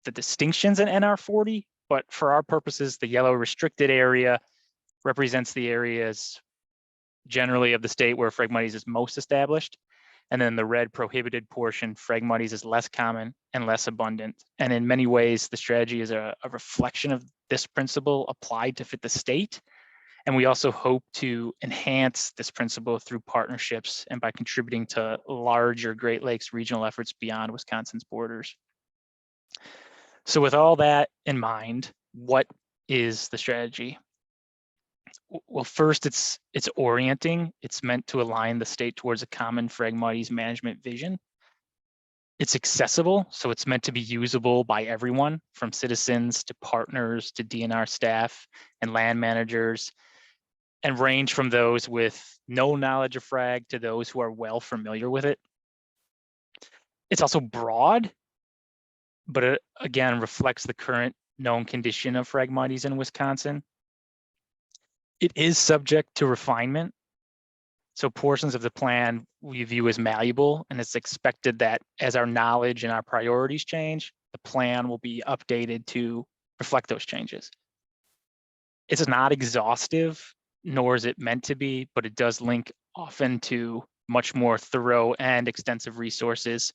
the distinctions in NR 40, but for our purposes, the yellow restricted area represents the areas generally of the state where Phragmites is most established. And then the red prohibited portion, Phragmites is less common and less abundant. And in many ways, the strategy is a reflection of this principle applied to fit the state. And we also hope to enhance this principle through partnerships and by contributing to larger Great Lakes regional efforts beyond Wisconsin's borders. So with all that in mind, what is the strategy? Well, first, it's orienting. It's meant to align the state towards a common Phragmites management vision. It's accessible, so it's meant to be usable by everyone, from citizens to partners to DNR staff and land managers, and range from those with no knowledge of Phrag to those who are well familiar with it. It's also broad, but it again reflects the current known condition of Phragmites in Wisconsin. It is subject to refinement. So portions of the plan we view as malleable, and it's expected that as our knowledge and our priorities change, the plan will be updated to reflect those changes. It's not exhaustive, nor is it meant to be, but it does link often to much more thorough and extensive resources,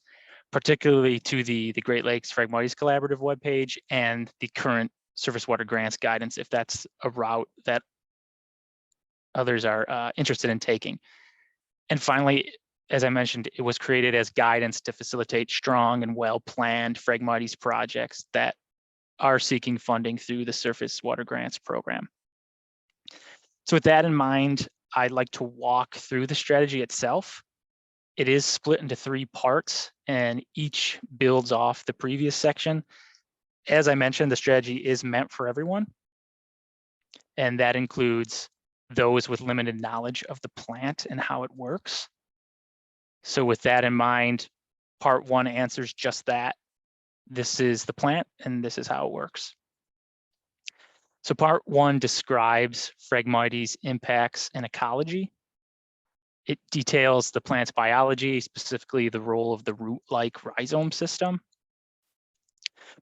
particularly to the Great Lakes Phragmites Collaborative webpage and the current surface water grants guidance, if that's a route that others are interested in taking. And finally, as I mentioned, it was created as guidance to facilitate strong and well-planned Phragmites projects that are seeking funding through the Surface Water Grants Program. So with that in mind, I'd like to walk through the strategy itself. It is split into 3 parts, and each builds off the previous section. As I mentioned, the strategy is meant for everyone, and that includes those with limited knowledge of the plant and how it works. So with that in mind, part 1 answers just that. This is the plant and this is how it works. So part 1 describes Phragmites' impacts and ecology. It details the plant's biology, specifically the role of the root-like rhizome system.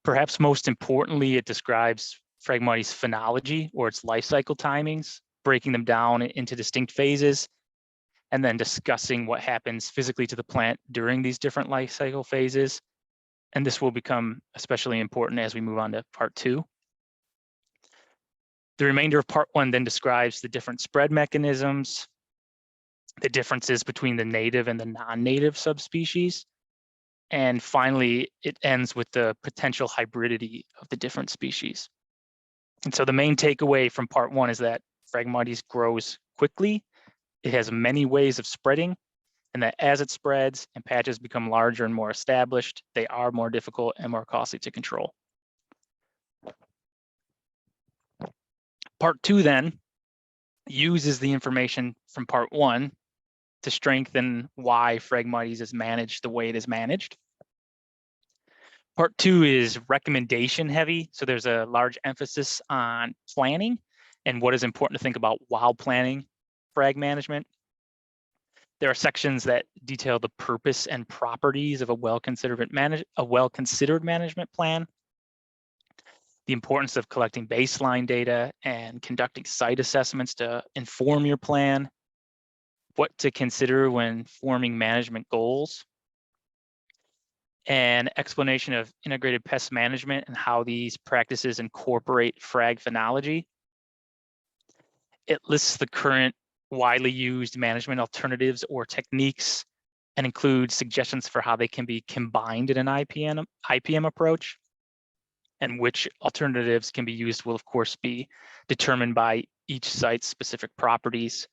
Perhaps most importantly, it describes Phragmites phenology, or its life cycle timings, breaking them down into distinct phases, and then discussing what happens physically to the plant during these different life cycle phases. And this will become especially important as we move on to part 2. The remainder of part 1 then describes the different spread mechanisms, the differences between the native and the non-native subspecies. And finally, it ends with the potential hybridity of the different species. And so the main takeaway from part 1 is that Phragmites grows quickly. It has many ways of spreading, and that as it spreads and patches become larger and more established, they are more difficult and more costly to control. Part 2 then uses the information from part 1 to strengthen why Phragmites is managed the way it is managed. Part 2 is recommendation heavy, so there's a large emphasis on planning and what is important to think about while planning frag management. There are sections that detail the purpose and properties of a well-considered management plan, the importance of collecting baseline data and conducting site assessments to inform your plan, what to consider when forming management goals, an explanation of integrated pest management and how these practices incorporate frag phenology. It lists the current widely used management alternatives or techniques and includes suggestions for how they can be combined in an IPM approach. And which alternatives can be used will, of course, be determined by each site's specific properties.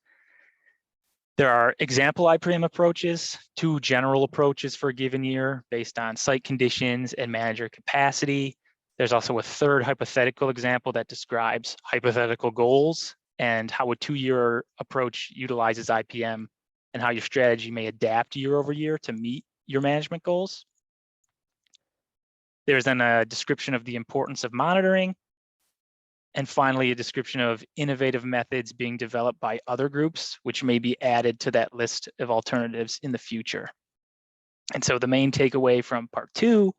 There are example IPM approaches, 2 general approaches for a given year based on site conditions and manager capacity. There's also a 3rd hypothetical example that describes hypothetical goals and how a 2-year approach utilizes IPM and how your strategy may adapt year over year to meet your management goals. There's then a description of the importance of monitoring. And finally, a description of innovative methods being developed by other groups, which may be added to that list of alternatives in the future. And so the main takeaway from part 2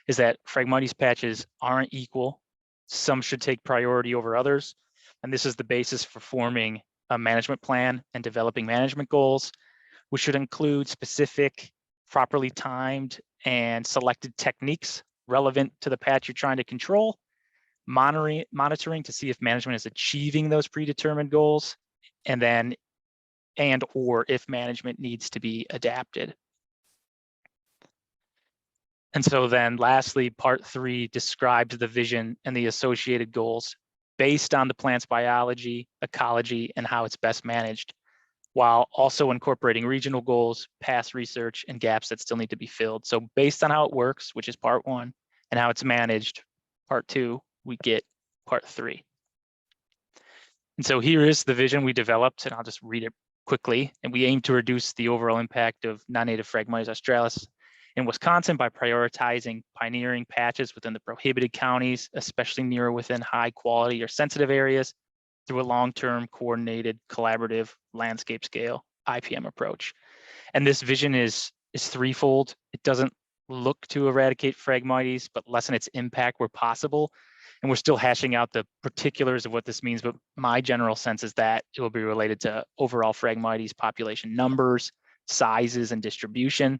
is that Phragmites patches aren't equal. Some should take priority over others. And this is the basis for forming a management plan and developing management goals, which should include specific, properly timed, and selected techniques relevant to the patch you're trying to control, monitoring to see if management is achieving those predetermined goals, and or if management needs to be adapted. And so then lastly, part 3 describes the vision and the associated goals based on the plant's biology, ecology, and how it's best managed, while also incorporating regional goals, past research, and gaps that still need to be filled. So based on how it works, which is part 1, and how it's managed, part 2, we get part 3. And so here is the vision we developed, and I'll just read it quickly. And we aim to reduce the overall impact of non-native Phragmites australis in Wisconsin by prioritizing pioneering patches within the prohibited counties, especially near or within high quality or sensitive areas, through a long-term coordinated collaborative landscape scale IPM approach. And this vision is threefold. It doesn't look to eradicate Phragmites, but lessen its impact where possible. And we're still hashing out the particulars of what this means, but my general sense is that it will be related to overall Phragmites population numbers, sizes, and distribution,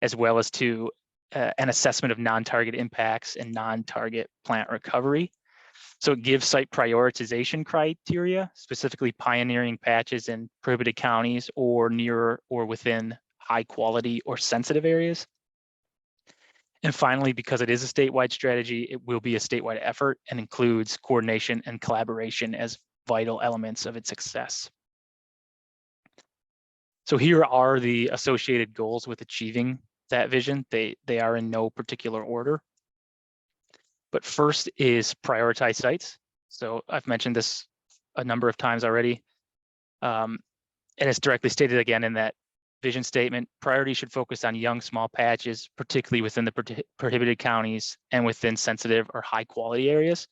as well as to an assessment of non-target impacts and non-target plant recovery. So it gives site prioritization criteria, specifically pioneering patches in prohibited counties or near or within high quality or sensitive areas. And finally, because it is a statewide strategy, it will be a statewide effort and includes coordination and collaboration as vital elements of its success. So here are the associated goals with achieving that vision. They are in no particular order. But first is prioritize sites. So I've mentioned this a number of times already. And it's directly stated again in that vision statement. Priority should focus on young, small patches, particularly within the prohibited counties and within sensitive or high quality areas.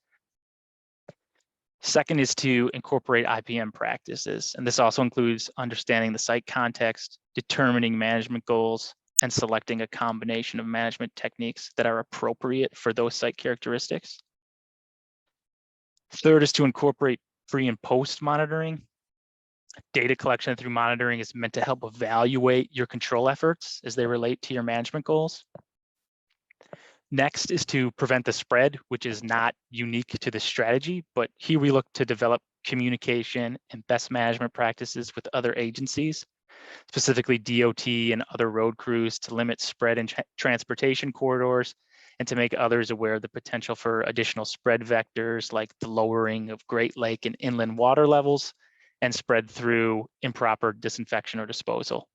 Second is to incorporate IPM practices. And this also includes understanding the site context, determining management goals, and selecting a combination of management techniques that are appropriate for those site characteristics. Third is to incorporate pre and post monitoring. Data collection through monitoring is meant to help evaluate your control efforts as they relate to your management goals. Next is to prevent the spread, which is not unique to the strategy, but here we look to develop communication and best management practices with other agencies, specifically DOT and other road crews, to limit spread in transportation corridors and to make others aware of the potential for additional spread vectors like the lowering of Great Lake and inland water levels and spread through improper disinfection or disposal.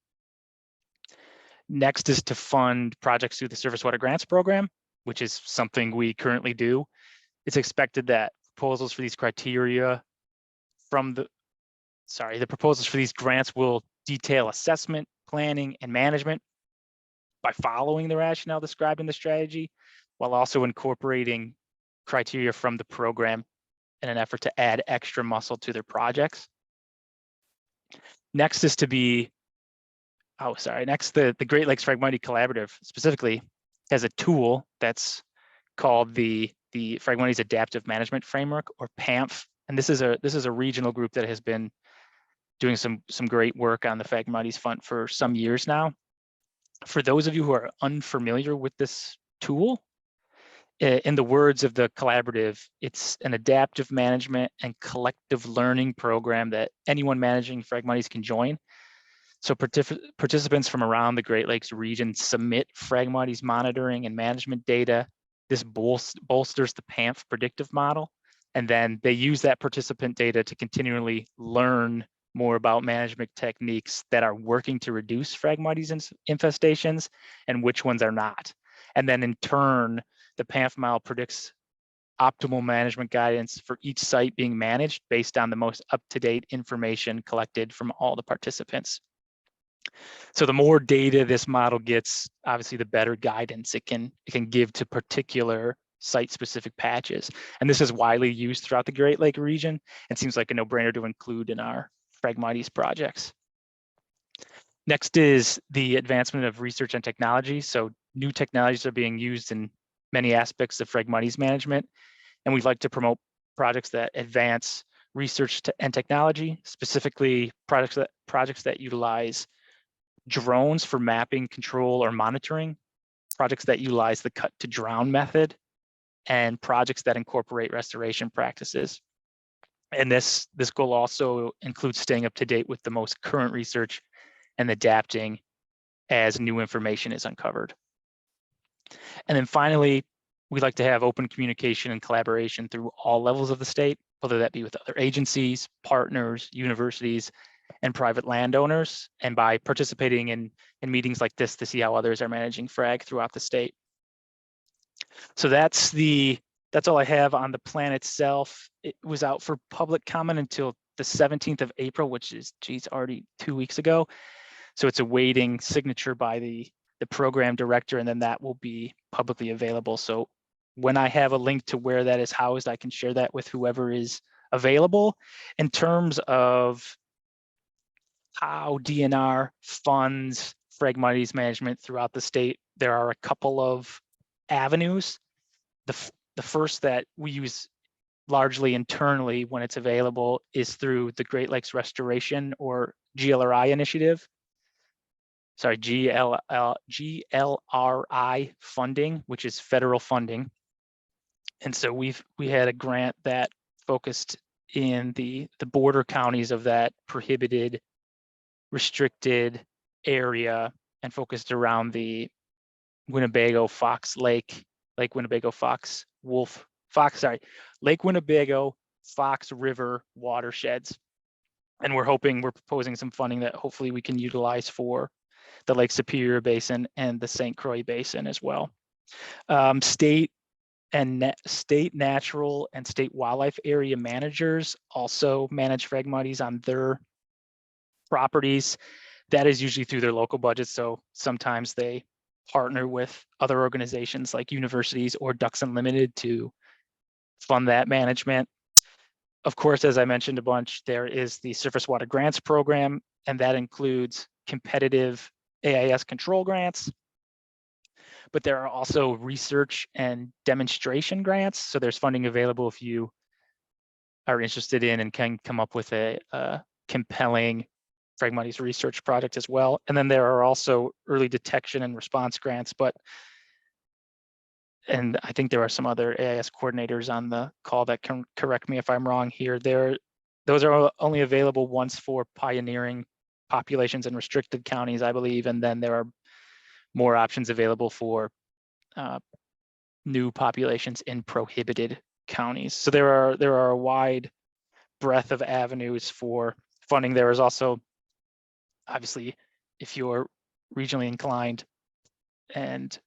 Next is to fund projects through the Surface Water Grants Program, which is something we currently do. It's expected that proposals for these criteria the proposals for these grants will detail assessment, planning, and management by following the rationale described in the strategy, while also incorporating criteria from the program in an effort to add extra muscle to their projects. Next is the Great Lakes Phragmites Collaborative specifically has a tool that's called the Phragmites Adaptive Management Framework, or PAMF. And this is a regional group that has been doing some great work on the Phragmites Fund for some years now. For those of you who are unfamiliar with this tool, in the words of the collaborative, it's an adaptive management and collective learning program that anyone managing Phragmites can join. So participants from around the Great Lakes region submit Phragmites monitoring and management data. This bolsters the PAMF predictive model. And then they use that participant data to continually learn more about management techniques that are working to reduce Phragmites infestations and which ones are not. And then in turn, the PAMF model predicts optimal management guidance for each site being managed based on the most up-to-date information collected from all the participants. So the more data this model gets, obviously the better guidance it can give to particular site-specific patches. And this is widely used throughout the Great Lake region and seems like a no-brainer to include in our Phragmites projects. Next is the advancement of research and technology. So new technologies are being used in many aspects of Phragmites management, and we'd like to promote projects that advance research and technology, specifically projects that utilize drones for mapping, control, or monitoring, projects that utilize the cut to drown method, and projects that incorporate restoration practices. And this goal also includes staying up to date with the most current research and adapting as new information is uncovered. And then finally, we'd like to have open communication and collaboration through all levels of the state, whether that be with other agencies, partners, universities, and private landowners, and by participating in meetings like this to see how others are managing frag throughout the state. So that's all I have on the plan itself. It was out for public comment until the 17th of April, which is, already 2 weeks ago. So it's awaiting signature by the program director, and then that will be publicly available. So when I have a link to where that is housed, I can share that with whoever is available. In terms of how DNR funds Phragmites management throughout the state, there are a couple of avenues. The first that we use largely internally when it's available is through the Great Lakes Restoration, or GLRI initiative. Sorry, GLRI funding, which is federal funding. And so we had a grant that focused in the border counties of that prohibited, restricted area and focused around the Winnebago, Fox Lake, Lake Winnebago, Lake Winnebago, Fox River watersheds. And we're proposing some funding that hopefully we can utilize for the Lake Superior Basin and the St. Croix Basin as well. State natural and state wildlife area managers also manage Phragmites on their properties. That is usually through their local budgets. So sometimes they partner with other organizations like universities or Ducks Unlimited to fund that management. Of course, as I mentioned a bunch, there is the Surface Water Grants Program, and that includes competitive AIS control grants, but there are also research and demonstration grants. So there's funding available if you are interested in and can come up with a compelling Phragmites research project as well. And then there are also early detection and response grants, and I think there are some other AIS coordinators on the call that can correct me if I'm wrong here. Those are only available once for pioneering populations in restricted counties, I believe, and then there are more options available for new populations in prohibited counties. So there are a wide breadth of avenues for funding. There is also, obviously, if you're regionally inclined and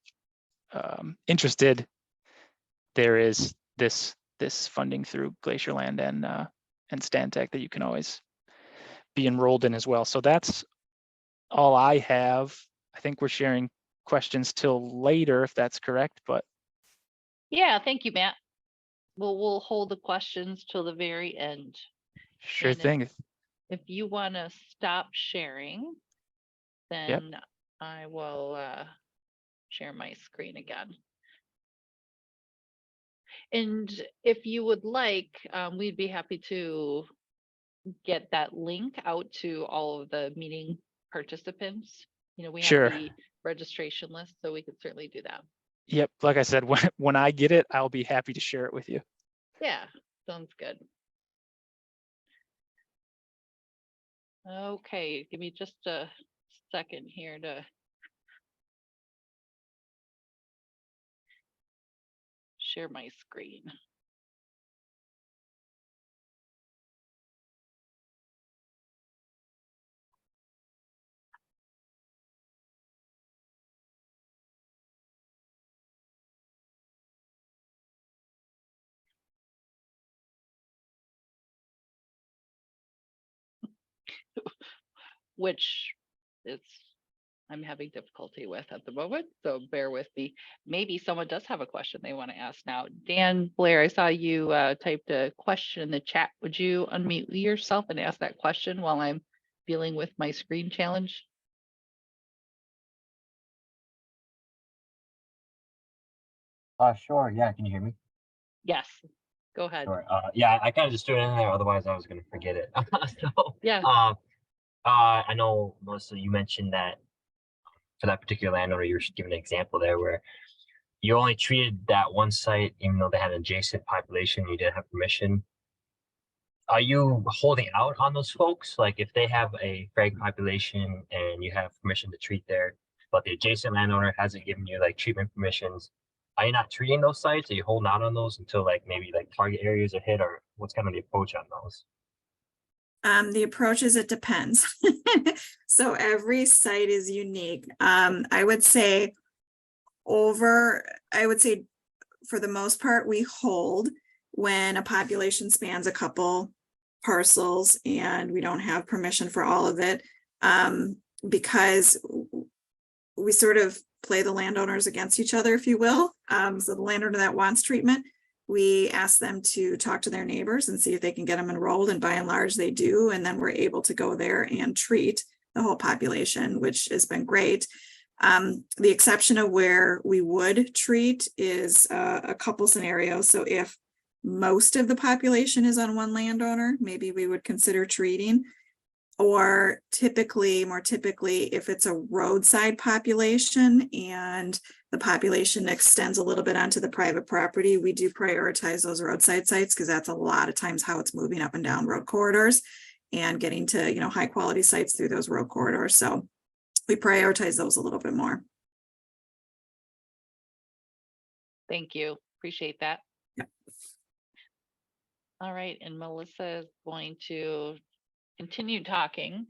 interested, there is this funding through Glacierland and Stantec that you can always be enrolled in as well. So that's all I have. I think we're sharing questions till later, if that's correct, but. Yeah, thank you, Matt. We'll hold the questions till the very end. Sure And thing. If you want to stop sharing, then I will share my screen again. And if you would like, we'd be happy to get that link out to all of the meeting participants. You know, we have Sure. the registration list, so we could certainly do that. Yep, like I said, when I get it, I'll be happy to share it with you. Yeah, sounds good. Okay, give me just a second here to share my screen. Which I'm having difficulty with at the moment, so bear with me. Maybe someone does have a question they want to ask now. Dan Blair, I saw you typed a question in the chat. Would you unmute yourself and ask that question while I'm dealing with my screen challenge? Sure. Yeah. Can you hear me? Yes, go ahead. Sure. Yeah, I kind of just threw it in there. Otherwise, I was going to forget it. So, Yeah. I know, Melissa, you mentioned that for that particular landowner, you were giving an example there where you only treated that one site, even though they had an adjacent population, you didn't have permission. Are you holding out on those folks? Like if they have a frag population and you have permission to treat there, but the adjacent landowner hasn't given you like treatment permissions, are you not treating those sites? Are you holding out on those until like maybe like target areas are hit, or what's kind of the approach on those? The approach is it depends. So every site is unique. I would say for the most part, we hold when a population spans a couple parcels and we don't have permission for all of it, because we sort of play the landowners against each other, if you will. So the landowner that wants treatment, we ask them to talk to their neighbors and see if they can get them enrolled, and by and large they do, and then we're able to go there and treat the whole population, which has been great. The exception of where we would treat is a couple scenarios. So if most of the population is on one landowner, maybe we would consider treating. Or more typically, if it's a roadside population and the population extends a little bit onto the private property, we do prioritize those roadside sites because that's a lot of times how it's moving up and down road corridors and getting to, high quality sites through those road corridors. So we prioritize those a little bit more. Thank you. Appreciate that. Yep. All right, and Melissa is going to continue talking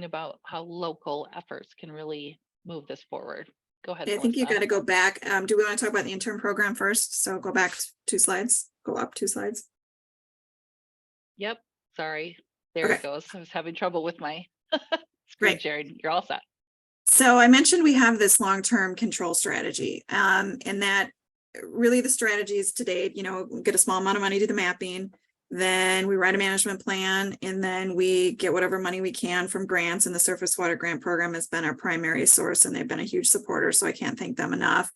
about how local efforts can really move this forward. Go ahead. I think you Melissa. got to go back. Do we want to talk about the intern program first? So go back 2 slides, go up 2 slides. Yep. Sorry. There Okay. it goes. I was having trouble with my screen Great. sharing. You're all set. So I mentioned we have this long-term control strategy, and that really the strategies to date, get a small amount of money to the mapping. Then we write a management plan, and then we get whatever money we can from grants, and the surface water grant program has been our primary source, and they've been a huge supporter, so I can't thank them enough.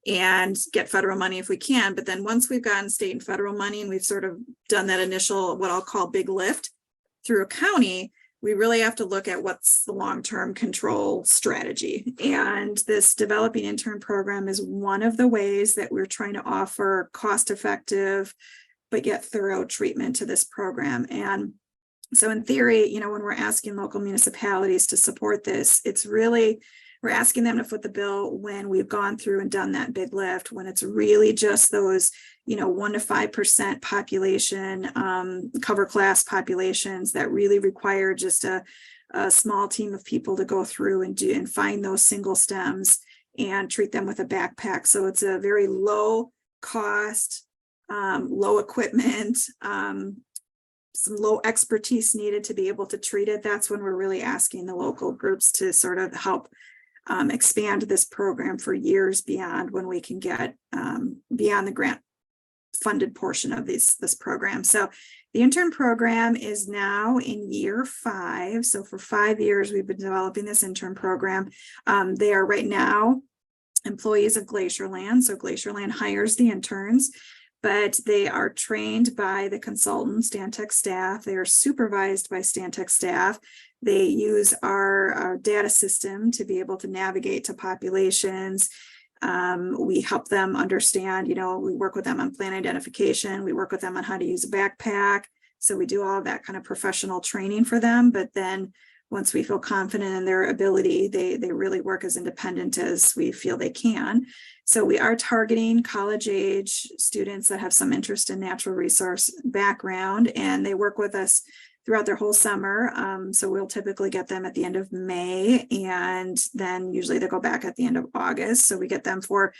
And get federal money if we can. But then once we've gotten state and federal money and we've sort of done that initial, what I'll call big lift through a county, we really have to look at what's the long-term control strategy. And this developing intern program is one of the ways that we're trying to offer cost-effective, but yet thorough treatment to this program. And so in theory, you know, when we're asking local municipalities to support this, it's really, we're asking them to foot the bill when we've gone through and done that big lift, when it's really just those, you know, 1 to 5% population, cover class populations that really require just a small team of people to go through and do and find those single stems and treat them with a backpack. So it's a very low cost, low equipment, some low expertise needed to be able to treat it. That's when we're really asking the local groups to sort of help expand this program for years beyond when we can get beyond the grant funded portion of this program. So the intern program is now in year 5. So for 5 years, we've been developing this intern program. They are right now employees of Glacierland. So Glacierland hires the interns, but they are trained by the consultant Stantec staff. They are supervised by Stantec staff. They use our data system to be able to navigate to populations. We help them understand, you know, we work with them on plan identification. We work with them on how to use a backpack. So we do all of that kind of professional training for them. But then once we feel confident in their ability, they really work as independent as we feel they can. So we are targeting college age students that have some interest in natural resource background, and they work with us throughout their whole summer. So we'll typically get them at the end of May, and then usually they go back at the end of August. So we get them for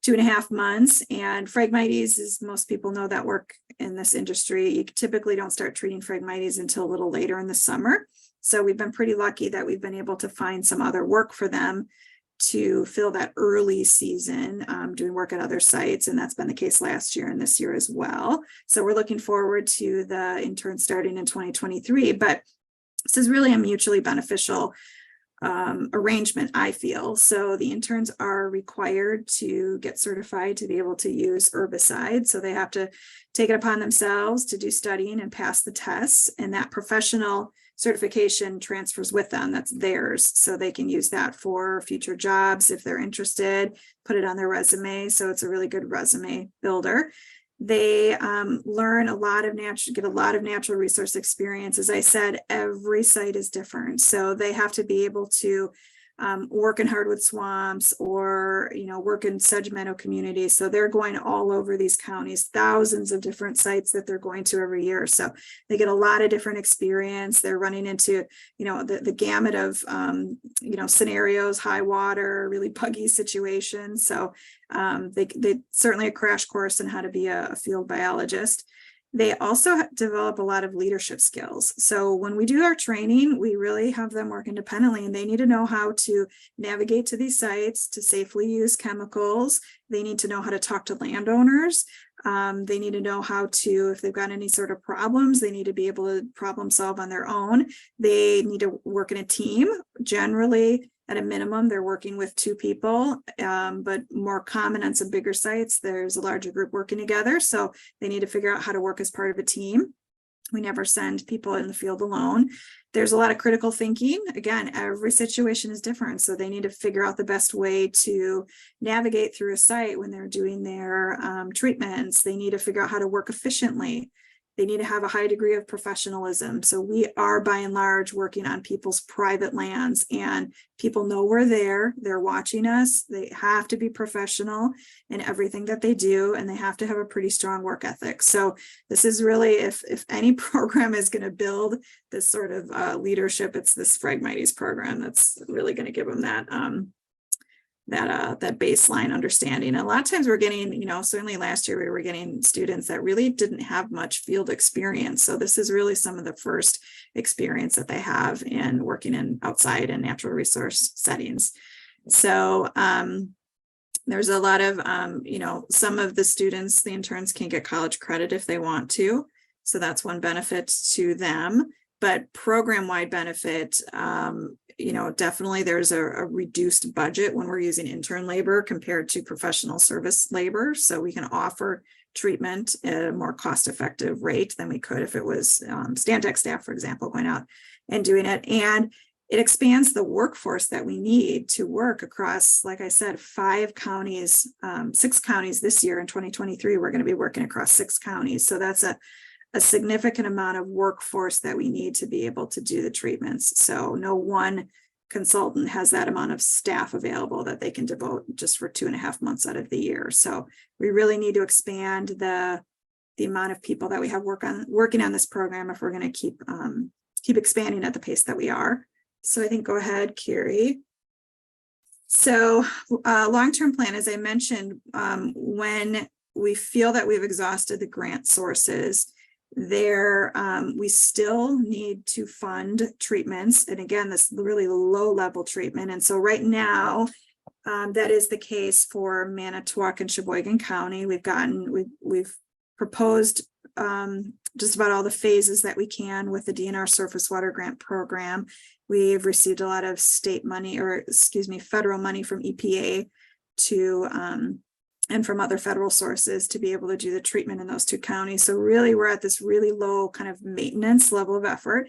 2.5 months. And Phragmites, as most people know that work in this industry, you typically don't start treating Phragmites until a little later in the summer. So we've been pretty lucky that we've been able to find some other work for them to fill that early season, doing work at other sites. And that's been the case last year and this year as well. So we're looking forward to the intern starting in 2023. But this is really a mutually beneficial arrangement, I feel. So the interns are required to get certified to be able to use herbicides. So they have to take it upon themselves to do studying and pass the tests, and that professional certification transfers with them. That's theirs. So they can use that for future jobs if they're interested, put it on their resume. So it's a really good resume builder. They learn a lot of get a lot of natural resource experience. As I said, every site is different. So they have to be able to work in hardwood swamps or, you know, work in sedge meadow communities. So they're going all over these counties, thousands of different sites that they're going to every year. So they get a lot of different experience. They're running into, you know, the gamut of, you know, scenarios, high water, really buggy situations. So they certainly a crash course in how to be a field biologist. They also develop a lot of leadership skills. So when we do our training, we really have them work independently, and they need to know how to navigate to these sites, to safely use chemicals. They need to know how to talk to landowners. They need to know how to, if they've got any sort of problems, they need to be able to problem solve on their own. They need to work in a team. Generally, at a minimum, they're working with 2 people, but more common on some bigger sites, there's a larger group working together. So they need to figure out how to work as part of a team. We never send people in the field alone. There's a lot of critical thinking. Again, every situation is different. So they need to figure out the best way to navigate through a site when they're doing their treatments. They need to figure out how to work efficiently. They need to have a high degree of professionalism. So we are by and large working on people's private lands, and people know we're there. They're watching us. They have to be professional in everything that they do, and they have to have a pretty strong work ethic. So this is really, if any program is going to build this sort of leadership, it's this Phragmites program that's really going to give them that that baseline understanding. And a lot of times we're getting, you know, certainly last year we were getting students that really didn't have much field experience. So this is really some of the first experience that they have in working in outside and natural resource settings. So there's a lot of, you know, some of the students, the interns can get college credit if they want to. So that's one benefit to them. But program-wide benefit, definitely there's a reduced budget when we're using intern labor compared to professional service labor. So we can offer treatment at a more cost-effective rate than we could if it was Stantec staff, for example, going out and doing it. And it expands the workforce that we need to work across, like I said, 5 counties, 6 counties this year in 2023. We're going to be working across 6 counties. So that's a significant amount of workforce that we need to be able to do the treatments. So no one consultant has that amount of staff available that they can devote just for 2.5 months out of the year. So we really need to expand the amount of people that we have working on this program if we're going to keep expanding at the pace that we are. So I think, go ahead, Carrie. So long-term plan, as I mentioned, when we feel that we've exhausted the grant sources, we still need to fund treatments. And again, this really low-level treatment. And so right now, that is the case for Manitowoc and Sheboygan County. We've proposed just about all the phases that we can with the DNR Surface Water Grant Program. We've received a lot of state money, federal money from EPA and from other federal sources to be able to do the treatment in those 2 counties. So really, we're at this really low kind of maintenance level of effort.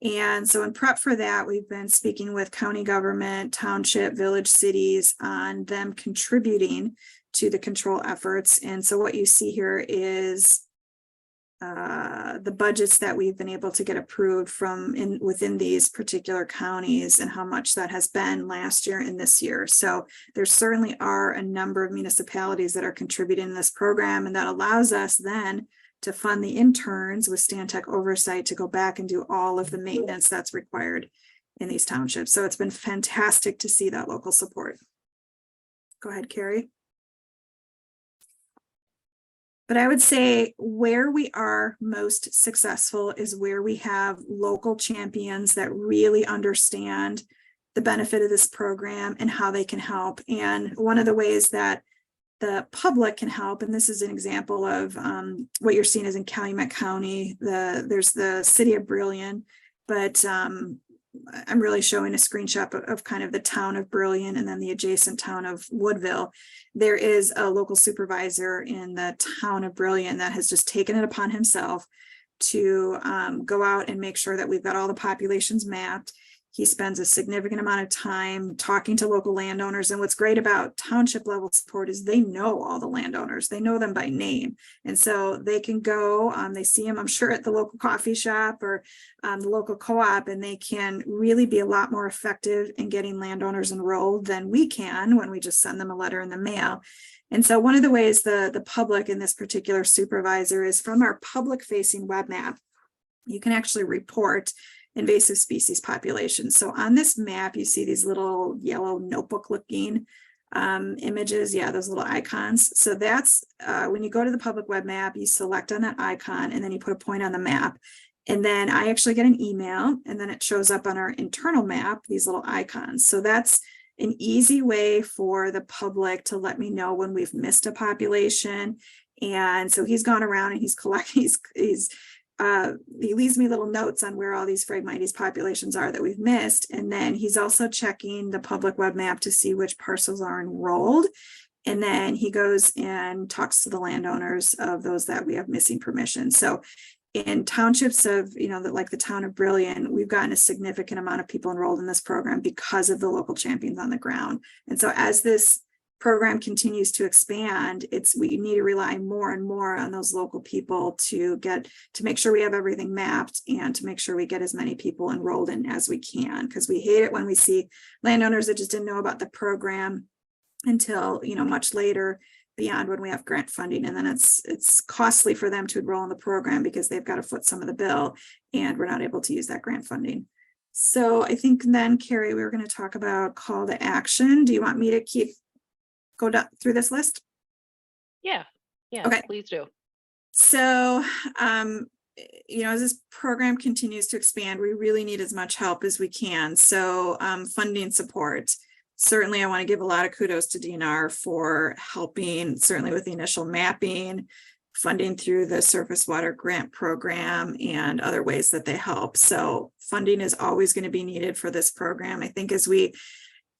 And so in prep for that, we've been speaking with county government, township, village, cities on them contributing to the control efforts. And so what you see here is the budgets that we've been able to get approved within these particular counties and how much that has been last year and this year. So there certainly are a number of municipalities that are contributing in this program, and that allows us then to fund the interns with Stantec oversight to go back and do all of the maintenance that's required in these townships. So it's been fantastic to see that local support. Go ahead, Carrie. But I would say where we are most successful is where we have local champions that really understand the benefit of this program and how they can help. And one of the ways that the public can help, and this is an example of what you're seeing is in Calumet County, there's the city of Brillion, but I'm really showing a screenshot of kind of the town of Brillion and then the adjacent town of Woodville. There is a local supervisor in the town of Brillion that has just taken it upon himself to go out and make sure that we've got all the populations mapped. He spends a significant amount of time talking to local landowners. And what's great about township level support is they know all the landowners. They know them by name. And so they can go, they see them, I'm sure, at the local coffee shop or the local co-op, and they can really be a lot more effective in getting landowners enrolled than we can when we just send them a letter in the mail. And so one of the ways the public in this particular supervisor is from our public facing web map, you can actually report invasive species populations. So on this map, you see these little yellow notebook looking images. Yeah, those little icons. So that's when you go to the public web map, you select on that icon and then you put a point on the map. And then I actually get an email and then it shows up on our internal map, these little icons. So that's an easy way for the public to let me know when we've missed a population. And so he's gone around and he's collecting, he leaves me little notes on where all these Phragmites populations are that we've missed. And then he's also checking the public web map to see which parcels are enrolled. And then he goes and talks to the landowners of those that we have missing permission. So in townships of, like the town of Brillion, we've gotten a significant amount of people enrolled in this program because of the local champions on the ground. And so as this program continues to expand, we need to rely more and more on those local people to make sure we have everything mapped and to make sure we get as many people enrolled in as we can, because we hate it when we see landowners that just didn't know about the program until much later, beyond when we have grant funding, and then it's costly for them to enroll in the program because they've got to foot some of the bill and we're not able to use that grant funding. So I think then, Carrie, we were going to talk about call to action. Do you want me to go down through this list? Yeah, okay, please do. So as this program continues to expand, we really need as much help as we can. So funding support, certainly I want to give a lot of kudos to DNR for helping, certainly with the initial mapping, funding through the Surface Water Grant Program and other ways that they help. So funding is always going to be needed for this program. I think as we,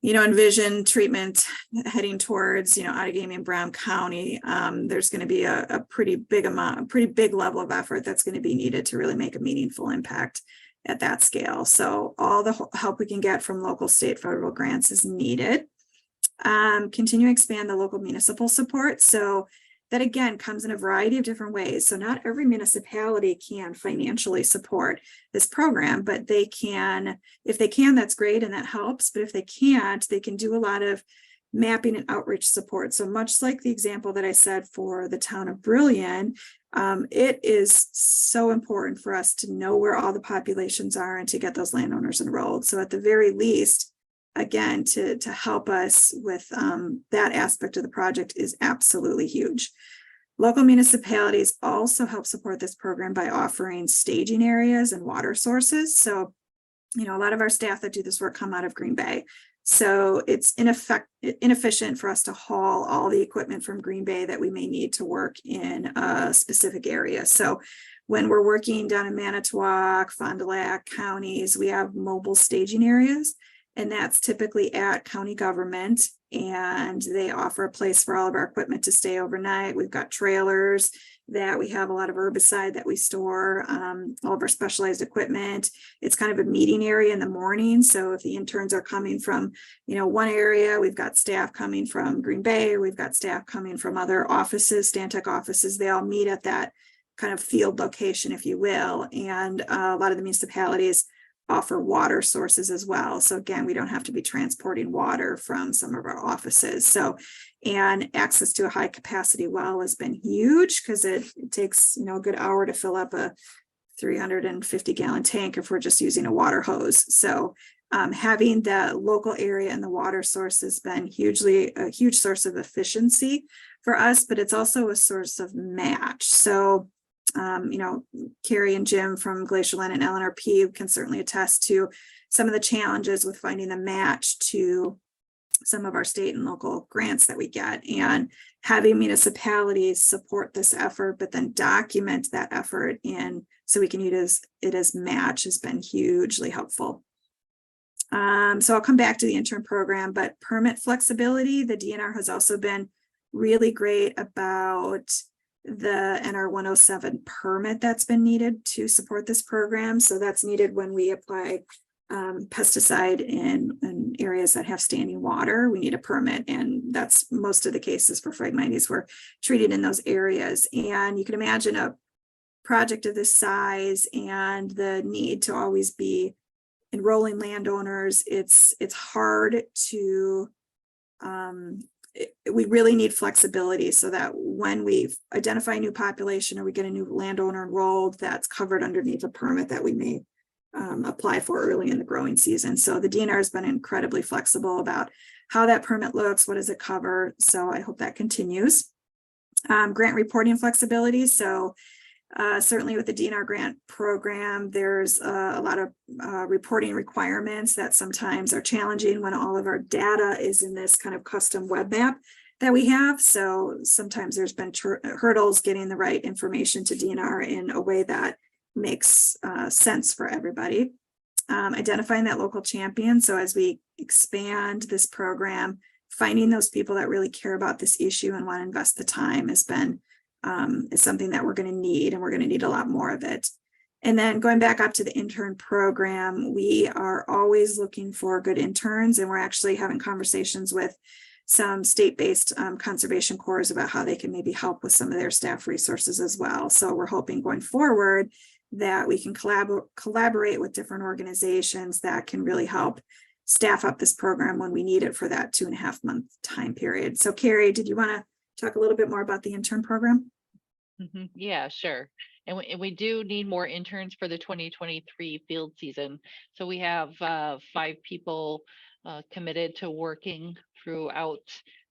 envision treatment heading towards, Outagamie and Brown County, there's going to be a pretty big level of effort that's going to be needed to really make a meaningful impact at that scale. So all the help we can get from local, state, federal grants is needed. Continue to expand the local municipal support. So that again comes in a variety of different ways. So not every municipality can financially support this program, but they can, if they can, that's great and that helps. But if they can't, they can do a lot of mapping and outreach support. So much like the example that I said for the town of Brillion, it is so important for us to know where all the populations are and to get those landowners enrolled. So at the very least, again, to help us with that aspect of the project is absolutely huge. Local municipalities also help support this program by offering staging areas and water sources. So, a lot of our staff that do this work come out of Green Bay. So it's inefficient for us to haul all the equipment from Green Bay that we may need to work in a specific area. So when we're working down in Manitowoc, Fond du Lac counties, we have mobile staging areas. And that's typically at county government, and they offer a place for all of our equipment to stay overnight. We've got trailers that we have a lot of herbicide that we store, all of our specialized equipment. It's kind of a meeting area in the morning. So if the interns are coming from, one area, we've got staff coming from Green Bay, we've got staff coming from other offices, Stantec offices, they all meet at that kind of field location, if you will. And a lot of the municipalities offer water sources as well. So again, we don't have to be transporting water from some of our offices. So, and access to a high capacity well has been huge because it takes, a good hour to fill up a 350 gallon tank if we're just using a water hose. So having the local area and the water source has been a huge source of efficiency for us, but it's also a source of match. So Carrie and Jim from Glacierland and LNRP can certainly attest to some of the challenges with finding the match to some of our state and local grants that we get, and having municipalities support this effort, but then document that effort in so we can use it as match has been hugely helpful. So I'll come back to the intern program, but permit flexibility, the DNR has also been really great about the NR 107 permit that's been needed to support this program. So that's needed when we apply pesticide in areas that have standing water. We need a permit, and that's most of the cases for Phragmites were treated in those areas. And you can imagine a project of this size and the need to always be enrolling landowners. It's hard to we really need flexibility so that when we identify a new population or we get a new landowner enrolled, that's covered underneath a permit that we may apply for early in the growing season. So the DNR has been incredibly flexible about how that permit looks, what does it cover. So I hope that continues. Grant reporting flexibility. So certainly with the DNR grant program, there's a lot of reporting requirements that sometimes are challenging when all of our data is in this kind of custom web map that we have. So sometimes there's been hurdles getting the right information to DNR in a way that makes sense for everybody. Identifying that local champion. So as we expand this program, finding those people that really care about this issue and want to invest the time has been is something that we're going to need, and we're going to need a lot more of it. And then going back up to the intern program, we are always looking for good interns, and we're actually having conversations with some state-based conservation corps about how they can maybe help with some of their staff resources as well. So we're hoping going forward that we can collaborate with different organizations that can really help staff up this program when we need it for that 2.5 month time period. So Carrie, did you want to talk a little bit more about the intern program? Yeah, sure. And we do need more interns for the 2023 field season. So we have 5 people committed to working throughout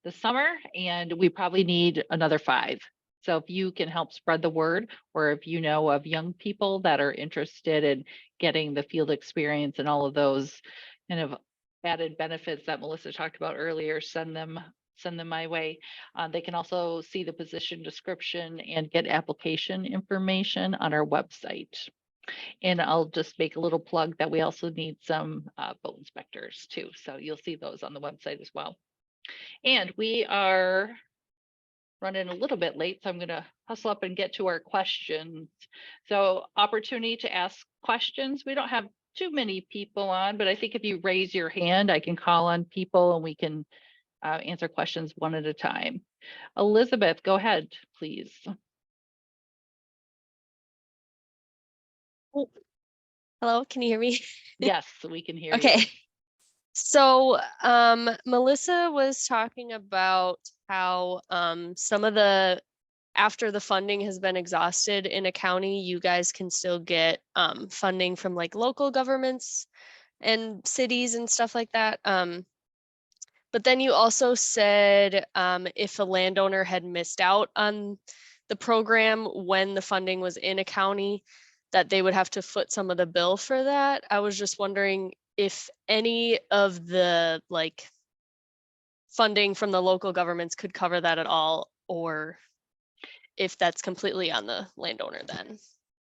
the summer, and we probably need another 5. So if you can help spread the word, or if you know of young people that are interested in getting the field experience and all of those kind of added benefits that Melissa talked about earlier, send them send them my way. They can also see the position description and get application information on our website. And I'll just make a little plug that we also need some boat inspectors too. So you'll see those on the website as well. And we are running a little bit late, so I'm gonna hustle up and get to our questions. So opportunity to ask questions. We don't have too many people on, but I think if you raise your hand, I can call on people and we can answer questions one at a time. Elizabeth, go ahead, please. Hello, can you hear me? Yes, we can hear you. Okay. So Melissa was talking about how some of the, after the funding has been exhausted in a county, you guys can still get funding from like local governments and cities and stuff like that. But then you also said if a landowner had missed out on the program when the funding was in a county, that they would have to foot some of the bill for that. I was just wondering if any of the like funding from the local governments could cover that at all, or if that's completely on the landowner then.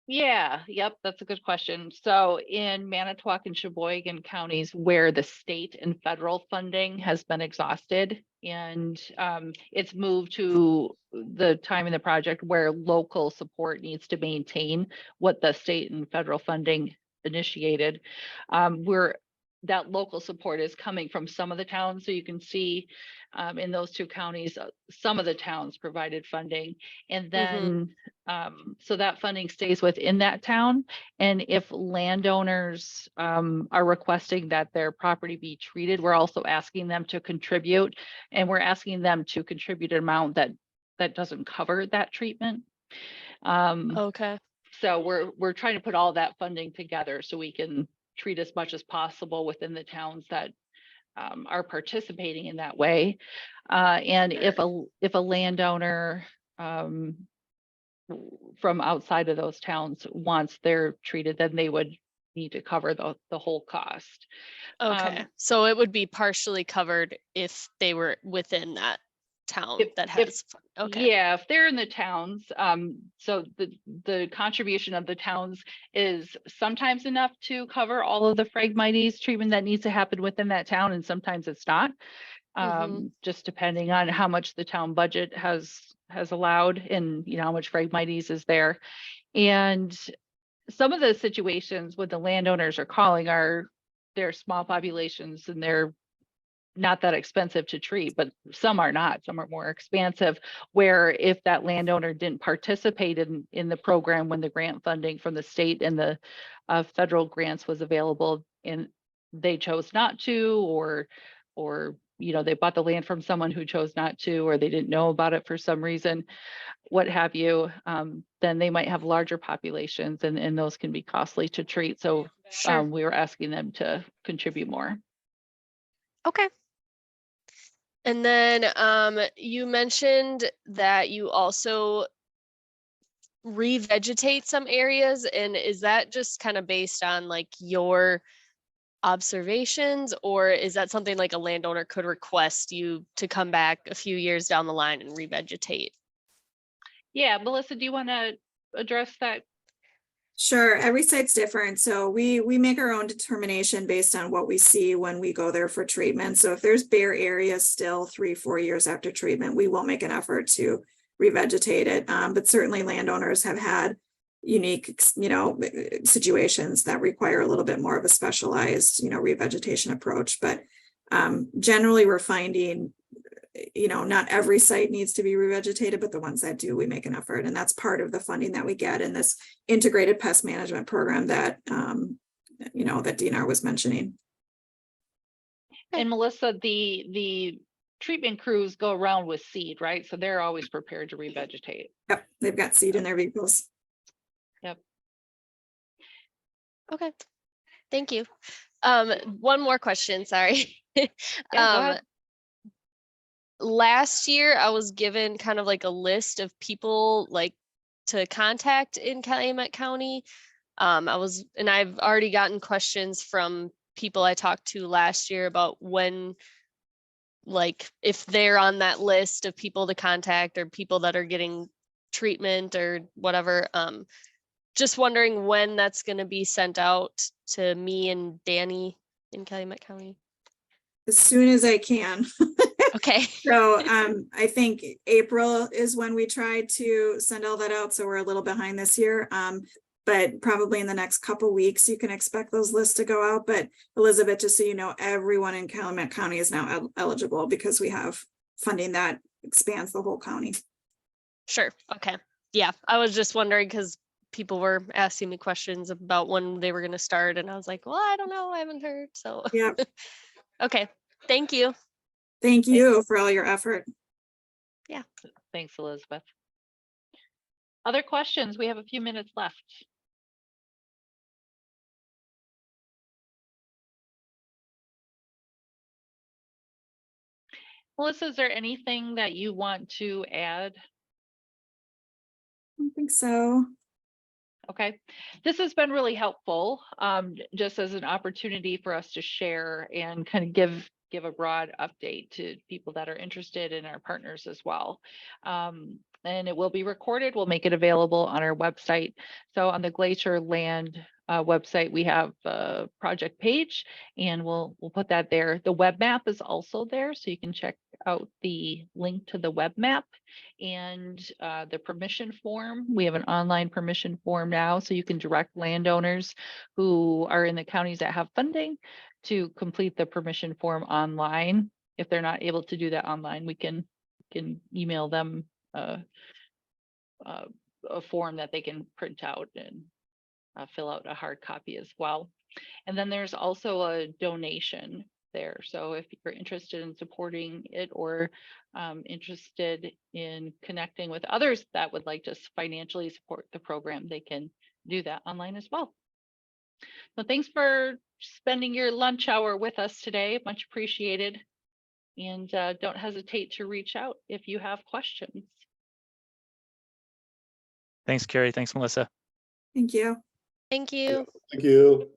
Yeah, yep, that's a good question. So in Manitowoc and Sheboygan counties where the state and federal funding has been exhausted and it's moved to the time in the project where local support needs to maintain what the state and federal funding initiated, that local support is coming from some of the towns. So you can see in those two counties, some of the towns provided funding, and then so that funding stays within that town. And if landowners are requesting that their property be treated, we're also asking them to contribute, and we're asking them to contribute an amount that doesn't cover that treatment. Okay. So we're trying to put all that funding together so we can treat as much as possible within the towns that are participating in that way. And if a landowner from outside of those towns wants their treated, then they would need to cover the whole cost. Okay. So it would be partially covered if they were within that town that has. Okay. Yeah, if they're in the towns, so the contribution of the towns is sometimes enough to cover all of the Phragmites treatment that needs to happen within that town, and sometimes it's not. Just depending on how much the town budget has allowed, and how much Phragmites is there. And some of the situations with the landowners are calling they're small populations and they're not that expensive to treat, but some are not. Some are more expensive, where if that landowner didn't participate in the program when the grant funding from the state and the federal grants was available, and they chose not to, or they bought the land from someone who chose not to, or they didn't know about it for some reason, what have you, then they might have larger populations, and those can be costly to treat. So Sure. we were asking them to contribute more. Okay. And then you mentioned that you also revegetate some areas, and is that just kind of based on like your observations, or is that something like a landowner could request you to come back a few years down the line and revegetate? Yeah, Melissa, do you want to address that? Sure, every site's different. So we make our own determination based on what we see when we go there for treatment. So if there's bare areas still 3-4 years after treatment, we will make an effort to revegetate it. But certainly landowners have had unique, situations that require a little bit more of a specialized, revegetation approach. But generally we're finding, not every site needs to be revegetated, but the ones that do, we make an effort. And that's part of the funding that we get in this integrated pest management program that, that DNR was mentioning. And Melissa, the treatment crews go around with seed, right? So they're always prepared to revegetate. Yep, they've got seed in their vehicles. Yep. Okay, thank you. One more question, sorry. Yeah, go ahead. Last year I was given kind of like a list of people like to contact in Calumet County. I've already gotten questions from people I talked to last year about when like if they're on that list of people to contact or people that are getting treatment or whatever. Just wondering when that's going to be sent out to me and Danny in Calumet County. As soon as I can. Okay. So I think April is when we try to send all that out. So we're a little behind this year. But probably in the next couple weeks, you can expect those lists to go out. But Elizabeth, just so you know, everyone in Calumet County is now eligible because we have funding that expands the whole county. Sure. Okay. Yeah. I was just wondering because people were asking me questions about when they were going to start. And I was like, well, I don't know. I haven't heard. So, Yeah. Okay. Thank you. Thank you for all your effort. Yeah. Thanks, Elizabeth. Other questions? We have a few minutes left. Melissa, is there anything that you want to add? I don't think so. Okay, this has been really helpful, just as an opportunity for us to share and kind of give a broad update to people that are interested in our partners as well. And it will be recorded. We'll make it available on our website. So on the Glacierland website, we have a project page, and we'll put that there. The web map is also there, so you can check out the link to the web map and the permission form. We have an online permission form now, so you can direct landowners who are in the counties that have funding to complete the permission form online. If they're not able to do that online, we can email them a form that they can print out and fill out a hard copy as well. And then there's also a donation there. So if you're interested in supporting it or interested in connecting with others that would like to financially support the program, they can do that online as well. So thanks for spending your lunch hour with us today. Much appreciated. And don't hesitate to reach out if you have questions. Thanks, Carrie. Thanks, Melissa. Thank you. Thank you. Thank you.